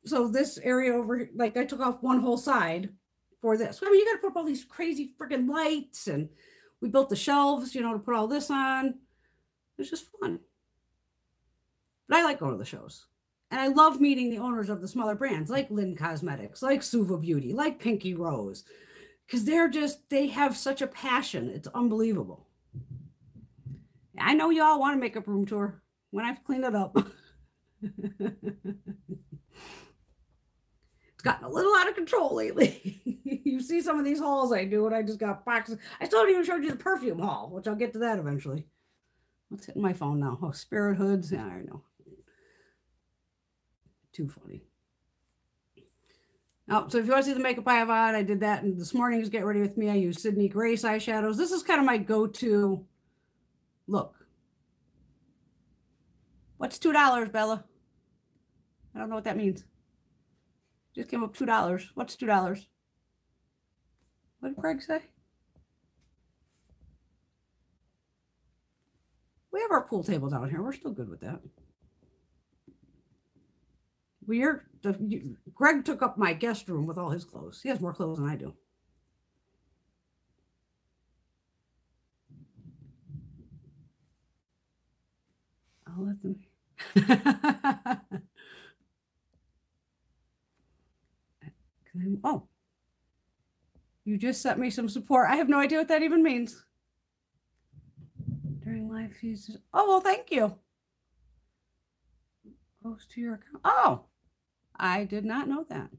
So this area over, like, I took off one whole side for this. I mean, you got to put up all these crazy freaking lights, and we built the shelves, you know, to put all this on. It's just fun. But I like going to the shows. And I love meeting the owners of the smaller brands like Lynn Cosmetics, like Suva Beauty, like Pinky Rose. Because they have such a passion. It's unbelievable. I know y'all want a makeup room tour when I've cleaned it up. It's gotten a little out of control lately. You see some of these hauls I do, and I just got boxes. I still haven't even showed you the perfume haul, which I'll get to that eventually. What's hitting my phone now? Oh, Spirit Hoods. Yeah, I know. Too funny. Oh, so if you want to see the makeup I have on, I did that. And this morning's Get Ready With Me, I used Sydney Grace eyeshadows. This is kind of my go-to look. What's $2, Bella? I don't know what that means. Just came up $2. What's $2? What did Greg say? We have our pool table down here. We're still good with that. Greg took up my guest room with all his clothes. He has more clothes than I do. I'll let them. Oh, you just sent me some support. I have no idea what that even means. During live feeds. Oh, well, thank you. Post to your account. Oh, I did not know that.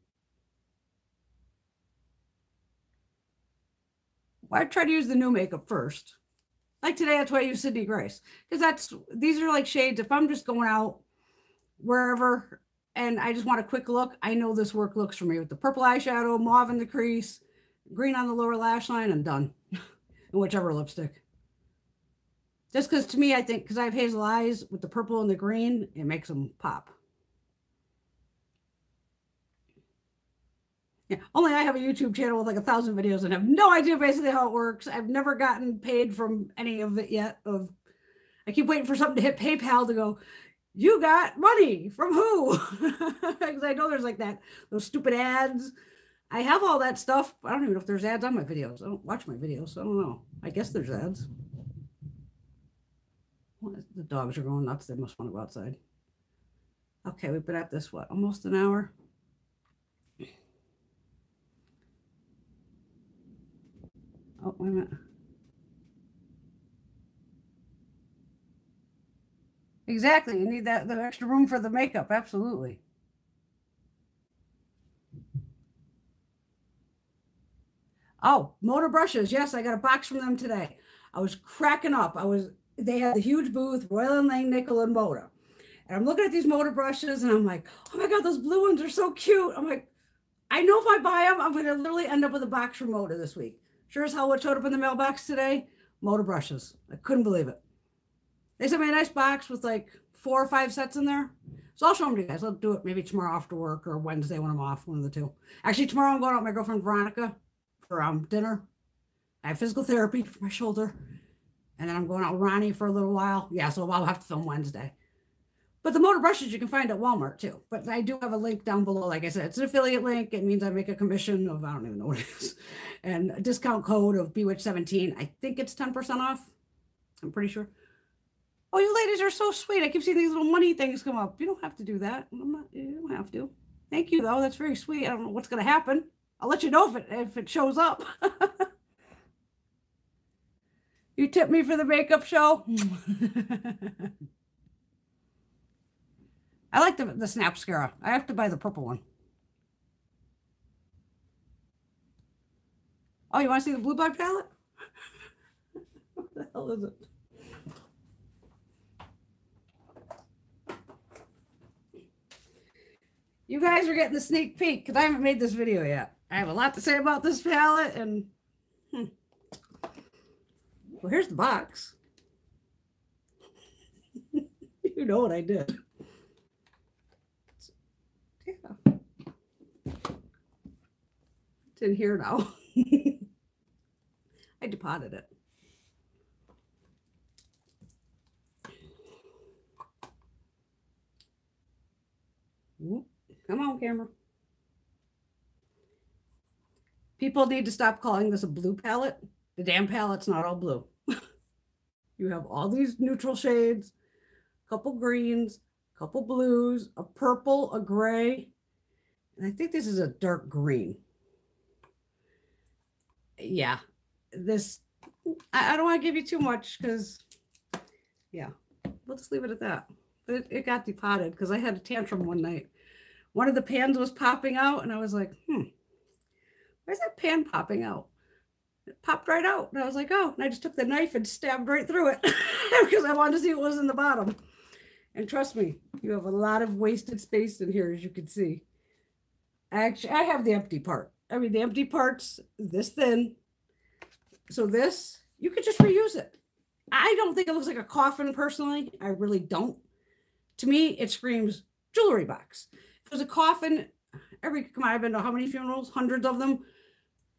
Well, I try to use the new makeup first. Like today, that's why I use Sydney Grace. Because these are like shades. If I'm just going out wherever and I just want a quick look, I know this work looks for me with the purple eyeshadow, mauve in the crease, green on the lower lash line, and done. And whichever lipstick. Just because to me, I think, because I have hazel eyes with the purple and the green, it makes them pop. Yeah, only I have a YouTube channel with like 1,000 videos and have no idea basically how it works. I've never gotten paid from any of it yet. I keep waiting for something to hit PayPal to go, you got money from who? Because I know there's like those stupid ads. I have all that stuff. I don't even know if there's ads on my videos. I don't watch my videos, so I don't know. I guess there's ads. The dogs are going nuts. They must want to go outside. Okay, we've been at this, what, almost an hour? Oh, wait a minute. Exactly. You need the extra room for the makeup. Absolutely. Oh, MODA brushes. Yes, I got a box from them today. I was cracking up. They had the huge booth, Royal and Langnickel and MODA. And I'm looking at these MODA brushes and I'm like, oh my God, those blue ones are so cute. I'm like, I know if I buy them, I'm going to literally end up with a box from MODA this week. Sure as hell what showed up in the mailbox today, MODA brushes. I couldn't believe it. They sent me a nice box with like 4 or 5 sets in there. So I'll show them to you guys. I'll do it maybe tomorrow after work or Wednesday when I'm off, one of the two. Actually, tomorrow I'm going out with my girlfriend Veronica for dinner. I have physical therapy for my shoulder. And then I'm going out with Ronnie for a little while. Yeah, so I'll have to film Wednesday. But the MODA brushes you can find at Walmart too. But I do have a link down below. Like I said, it's an affiliate link. It means I make a commission of, I don't even know what it is. And a discount code of BWitch17. I think it's 10% off. I'm pretty sure. Oh, you ladies are so sweet. I keep seeing these little money things come up. You don't have to do that. You don't have to. Thank you, though. That's very sweet. I don't know what's going to happen. I'll let you know if it shows up. You tip me for the makeup show? I like the Snap Scara. I have to buy the purple one. Oh, you want to see the Blue Blood palette? What the hell is it? You guys are getting the sneak peek because I haven't made this video yet. I have a lot to say about this palette and well, here's the box. You know what I did. Yeah. It's in here now. I depotted it. Whoop. Come on, camera. People need to stop calling this a blue palette. The damn palette's not all blue. You have all these neutral shades, a couple greens, a couple blues, a purple, a gray, and I think this is a dark green. Yeah, this, I don't want to give you too much because, yeah, we'll just leave it at that. But it got depotted because I had a tantrum one night. One of the pans was popping out, and I was like, where's that pan popping out? It popped right out. And I was like, oh, and I just took the knife and stabbed right through it because I wanted to see what was in the bottom. And trust me, you have a lot of wasted space in here, as you can see. Actually, I have the empty part. I mean, the empty part's this thin. So this, you could just reuse it. I don't think it looks like a coffin, personally. I really don't. To me, it screams jewelry box. If it was a coffin, come on, I've been to how many funerals? Hundreds of them.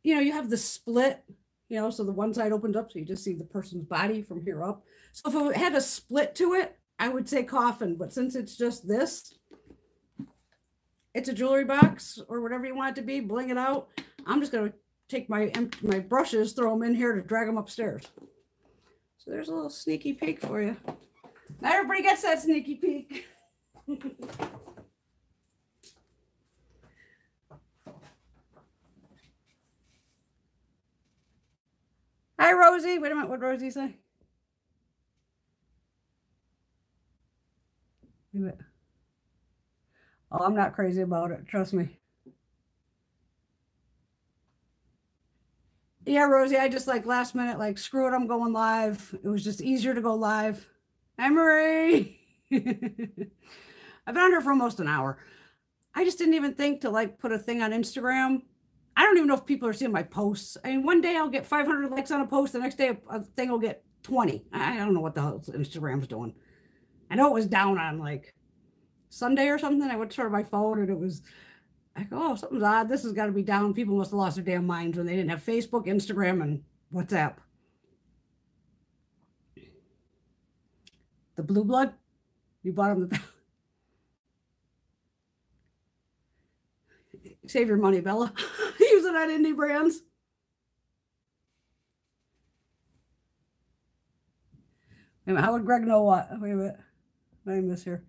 You know, you have the split, you know, so the one side opened up, so you just see the person's body from here up. So if it had a split to it, I would say coffin, but since it's just this, it's a jewelry box or whatever you want it to be, bling it out. I'm just going to take my brushes, throw them in here to drag them upstairs. So there's a little sneaky peek for you. Not everybody gets that sneaky peek. Hi, Rosie. Wait a minute. What did Rosie say? Wait a minute. Oh, I'm not crazy about it. Trust me. Yeah, Rosie, I just like last minute, like, screw it, I'm going live. It was just easier to go live. Hi, Marie. I've been on here for almost an hour. I just didn't even think to like put a thing on Instagram. I don't even know if people are seeing my posts. I mean, one day I'll get 500 likes on a post. The next day a thing will get 20. I don't know what the hell Instagram's doing. I know it was down on like Sunday or something. I went to my phone and it was, I go, oh, something's odd. This has got to be down. People must have lost their damn minds when they didn't have Facebook, Instagram, and WhatsApp. The Blue Blood? You bought them the... Save your money, Bella. Use it on indie brands. Wait a minute, how would Greg know what? Wait a minute. What did I miss here?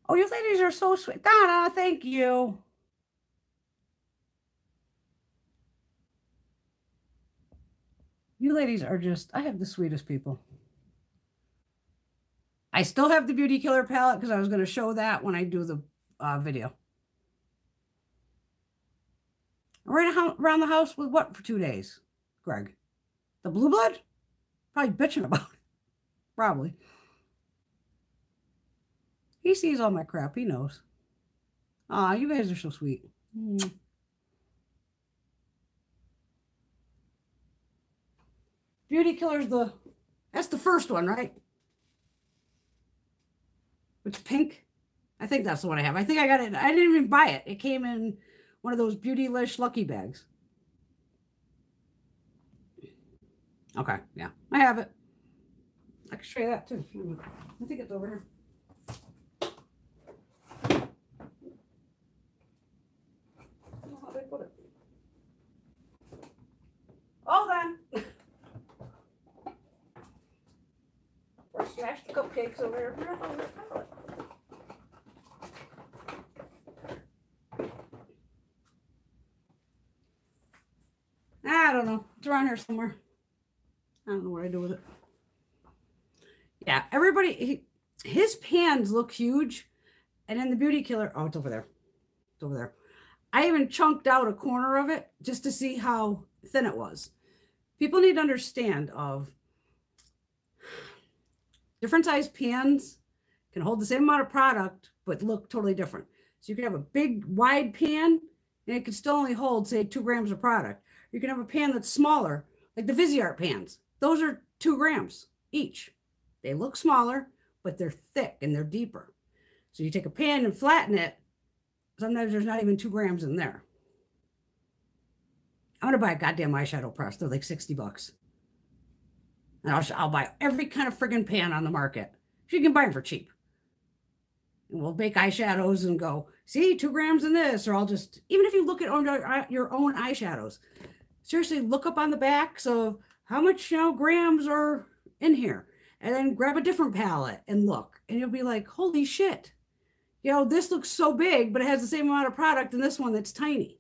Oh, you ladies are so sweet. Donna, thank you. You ladies are just, I have the sweetest people. I still have the Beauty Killer palette because I was going to show that when I do the video. I ran around the house with what for 2 days, Greg? The Blue Blood? Probably bitching about it. Probably. He sees all my crap. He knows. Aw, you guys are so sweet. Beauty Killer's that's the first one, right? It's pink. I think that's the one I have. I think I got it. I didn't even buy it. It came in one of those Beautylish lucky bags. Okay, yeah. I have it. I can show you that too. I think it's over here. How did I put it? Hold on. Or smashed the cupcakes over here. I don't know. It's around here somewhere. I don't know what I do with it. Yeah, everybody, his pans look huge. And then the Beauty Killer, oh, it's over there. It's over there. I even chunked out a corner of it just to see how thin it was. People need to understand of different size pans can hold the same amount of product, but look totally different. So you can have a big, wide pan, and it can still only hold, say, 2 grams of product. You can have a pan that's smaller, like the Viseart pans. Those are 2 grams each. They look smaller, but they're thick and they're deeper. So you take a pan and flatten it. Sometimes there's not even 2 grams in there. I'm going to buy a goddamn eyeshadow press. They're like 60 bucks. And I'll buy every kind of friggin' pan on the market. You can buy them for cheap. And we'll bake eyeshadows and go, see, 2 grams in this. Or I'll just, even if you look at your own eyeshadows, seriously, look up on the back. So how much grams are in here? And then grab a different palette and look. And you'll be like, holy shit. This looks so big, but it has the same amount of product in this one that's tiny.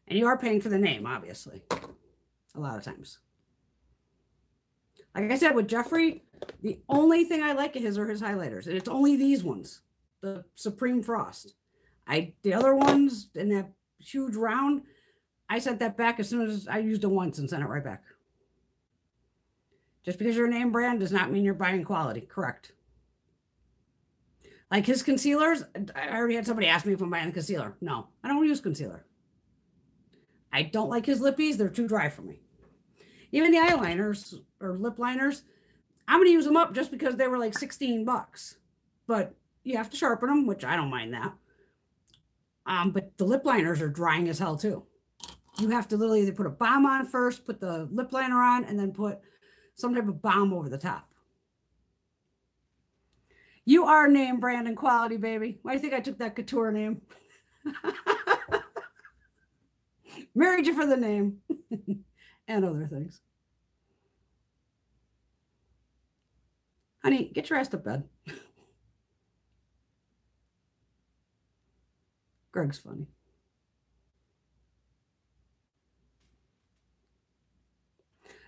And you are paying for the name, obviously. A lot of times. Like I said, with Jeffree, the only thing I like of his are his highlighters. And it's only these ones. The Supreme Frost. The other ones in that huge round, I sent that back as soon as I used it once and sent it right back. Just because you're a name brand does not mean you're buying quality. Correct. Like his concealers, I already had somebody ask me if I'm buying a concealer. No, I don't use concealer. I don't like his lippies. They're too dry for me. Even the eyeliners or lip liners, I'm going to use them up just because they were like 16 bucks. But you have to sharpen them, which I don't mind that. But the lip liners are drying as hell too. You have to literally either put a balm on first, put the lip liner on, and then put some type of balm over the top. You are name brand and quality, baby. Why do you think I took that couture name? Married you for the name and other things. Honey, get your ass to bed. Greg's funny.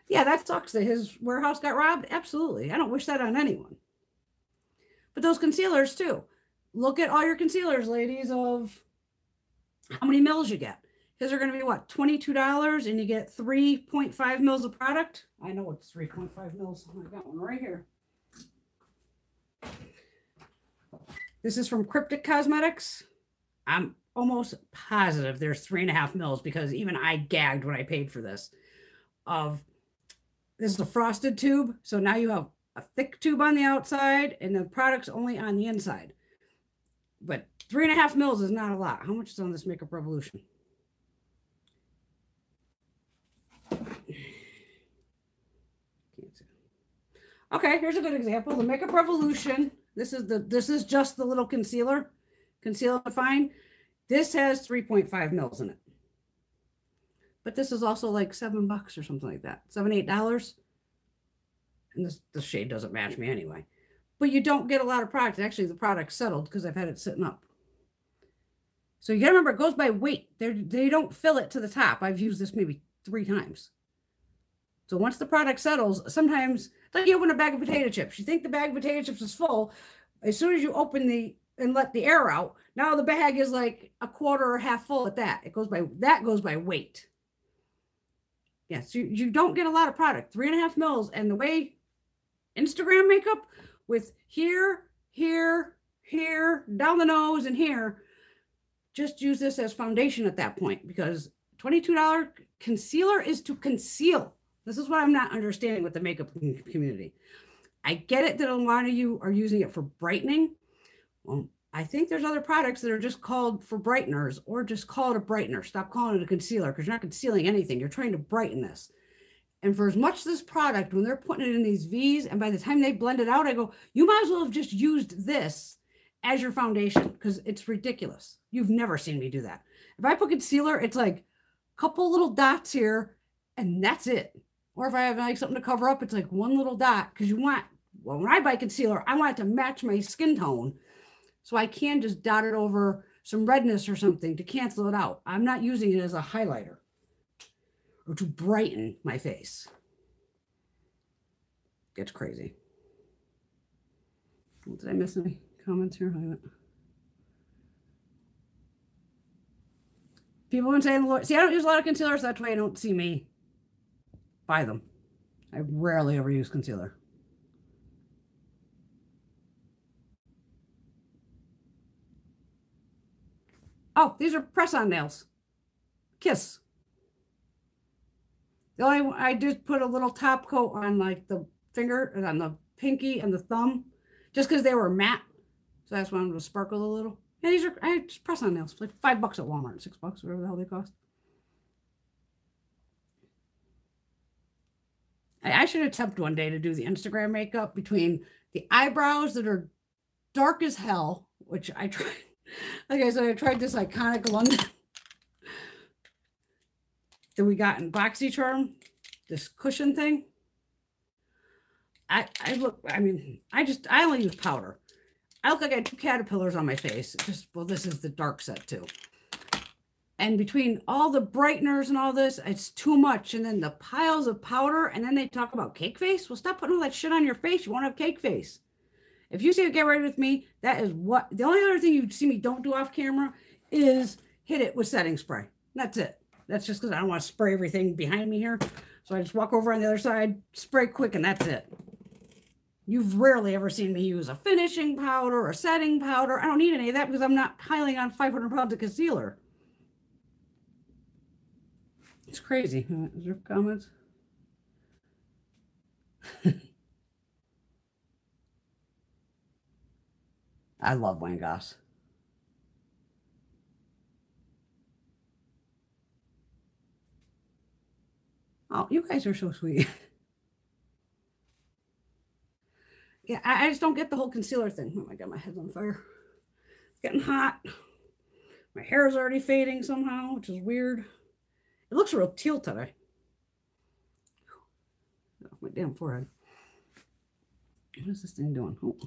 Yeah, that sucks that his warehouse got robbed. Absolutely. I don't wish that on anyone. But those concealers too. Look at all your concealers, ladies, of how many mils you get. His are going to be what, $22, and you get 3.5 mils of product. I know it's 3.5 mils. I got one right here. This is from Cryptic Cosmetics. I'm almost positive there's 3.5 mils because even I gagged when I paid for this. This is a frosted tube. So now you have a thick tube on the outside and the product's only on the inside. But 3.5 mils is not a lot. How much is on this Makeup Revolution? Okay, here's a good example. The Makeup Revolution. This is just the little concealer, Conceal and Define. This has 3.5 mils in it. But this is also like $7 or something like that. $7, $8. And the shade doesn't match me anyway. But you don't get a lot of product. Actually, the product's settled because I've had it sitting up. So you gotta remember, it goes by weight. They don't fill it to the top. I've used this maybe 3 times. So once the product settles, sometimes, like you open a bag of potato chips. You think the bag of potato chips is full. As soon as you open and let the air out, now the bag is like a quarter or half full at that. That goes by weight. Yes, yeah, so you don't get a lot of product. 3.5 mils. And the way Instagram makeup with here, down the nose, and here, just use this as foundation at that point, because $22 concealer is to conceal. This is what I'm not understanding with the makeup community. I get it that a lot of you are using it for brightening. Well, I think there's other products that are just called for brighteners, or just call it a brightener. Stop calling it a concealer, because you're not concealing anything. You're trying to brighten this. And for as much as this product, when they're putting it in these V's, and by the time they blend it out, I go, you might as well have just used this as your foundation, because it's ridiculous. You've never seen me do that. If I put concealer, it's like a couple little dots here, and that's it. Or if I have like something to cover up, it's like one little dot, because well, when I buy concealer, I want it to match my skin tone. So I can just dot it over some redness or something to cancel it out. I'm not using it as a highlighter or to brighten my face. Gets crazy. Did I miss any comments here? People have been saying, see, I don't use a lot of concealers, so that's why I don't see me buy them. I rarely ever use concealer. Oh, these are press-on nails. Kiss. The only I just put a little top coat on like the finger and on the pinky and the thumb, just because they were matte. So that's why I'm going to sparkle a little. Yeah, these are just press-on nails. Like $5 at Walmart, $6, whatever the hell they cost. I should attempt one day to do the Instagram makeup between the eyebrows that are dark as hell, which I tried. Like I said, I tried this iconic London that we got in Boxycharm, this cushion thing. I only use powder. I look like I had 2 caterpillars on my face. Well, this is the dark set too. And between all the brighteners and all this, it's too much. And then the piles of powder, and then they talk about cake face. Well, stop putting all that shit on your face. You won't have cake face. If you see it, get ready with me, that is what, the only other thing you see me don't do off camera is hit it with setting spray. That's it. That's just because I don't want to spray everything behind me here. So I just walk over on the other side, spray quick, and that's it. You've rarely ever seen me use a finishing powder or a setting powder. I don't need any of that because I'm not piling on 500 pounds of concealer. It's crazy. Is there comments? I love Wayne Goss. Oh, you guys are so sweet. Yeah, I just don't get the whole concealer thing. Oh my God, my head's on fire. It's getting hot. My hair is already fading somehow, which is weird. It looks real teal today. Oh, my damn forehead. What is this thing doing? Oh.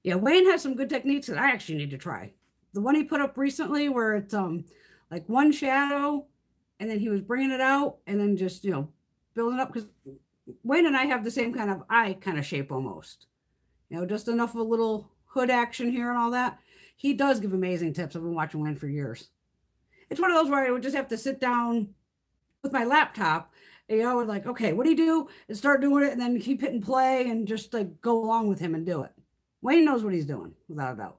Yeah, Wayne has some good techniques that I actually need to try. The one he put up recently where it's like one shadow and then he was bringing it out and then just, you know, building up, because Wayne and I have the same kind of eye kind of shape almost. You know, just enough of a little hood action here and all that. He does give amazing tips. I've been watching Wayne for years. It's one of those where I would just have to sit down with my laptop, and, you know, like, okay, what do you do? And start doing it and then keep hitting play and just like go along with him and do it. Wayne knows what he's doing, without a doubt.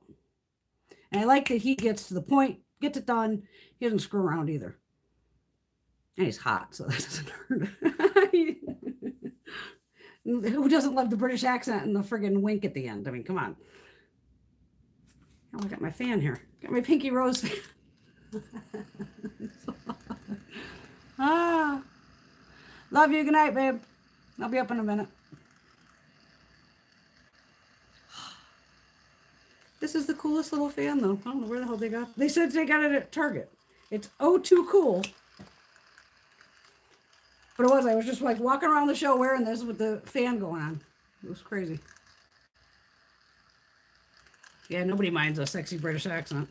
And I like that he gets to the point, gets it done. He doesn't screw around either. And he's hot, so that doesn't hurt. Who doesn't love the British accent and the friggin' wink at the end? I mean, come on. Oh, I got my fan here. Got my Pinky Rose fan. Ah. Love you. Good night, babe. I'll be up in a minute. This is the coolest little fan, though. I don't know where the hell they got it. They said they got it at Target. It's O2 cool. But it was. I was just like walking around the show wearing this with the fan going on. It was crazy. Yeah, nobody minds a sexy British accent.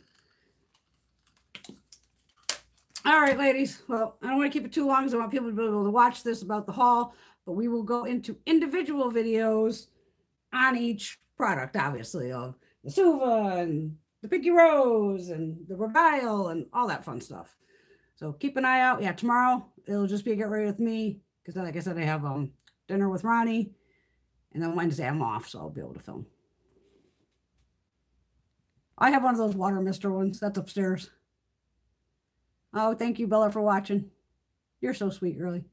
All right, ladies. Well, I don't want to keep it too long because I want people to be able to watch this about the haul. But we will go into individual videos on each product, obviously, of the Suva and the Pinky Rose and the Revile and all that fun stuff. So keep an eye out. Yeah, tomorrow it'll just be a get ready with me because, like I said, I have dinner with Ronnie, and then Wednesday I'm off, so I'll be able to film. I have one of those water mister ones. That's upstairs. Oh, thank you, Bella, for watching. You're so sweet, girly.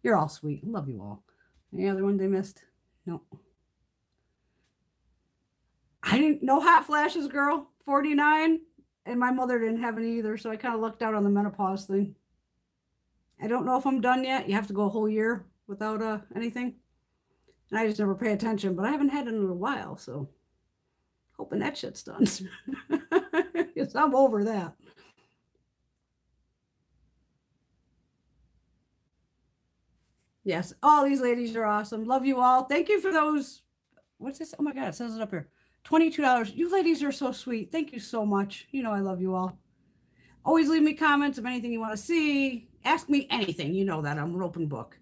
You're all sweet. Love you all. Any other one they missed? No. I didn't know hot flashes, girl. 49. And my mother didn't have any either, so I kind of lucked out on the menopause thing. I don't know if I'm done yet. You have to go a whole year without anything. And I just never pay attention, but I haven't had it in a while, so hoping that shit's done. Because I'm over that. Yes, all these ladies are awesome. Love you all. Thank you for those. What's this? Oh my God, it says it up here. $22. You ladies are so sweet. Thank you so much. You know I love you all. Always leave me comments of anything you want to see. Ask me anything. You know that. I'm an open book.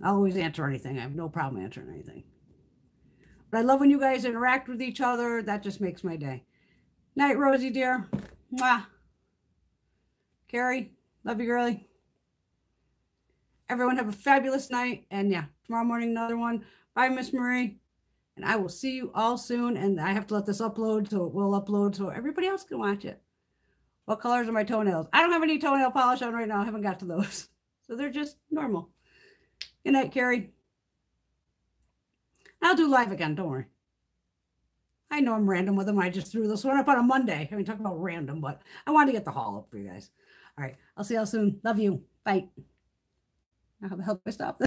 I'll always answer anything. I have no problem answering anything. But I love when you guys interact with each other. That just makes my day. Night, Rosie, dear. Mwah. Carrie, love you, girly. Everyone have a fabulous night. And yeah, tomorrow morning, another one. Bye, Miss Marie. And I will see you all soon. And I have to let this upload, so it will upload so everybody else can watch it. What colors are my toenails? I don't have any toenail polish on right now. I haven't got to those. So they're just normal. Good night, Carrie. I'll do live again. Don't worry. I know I'm random with them. I just threw this one up on a Monday. I mean, talk about random, but I wanted to get the haul up for you guys. All right. I'll see y'all soon. Love you. Bye. How the hell do I stop this?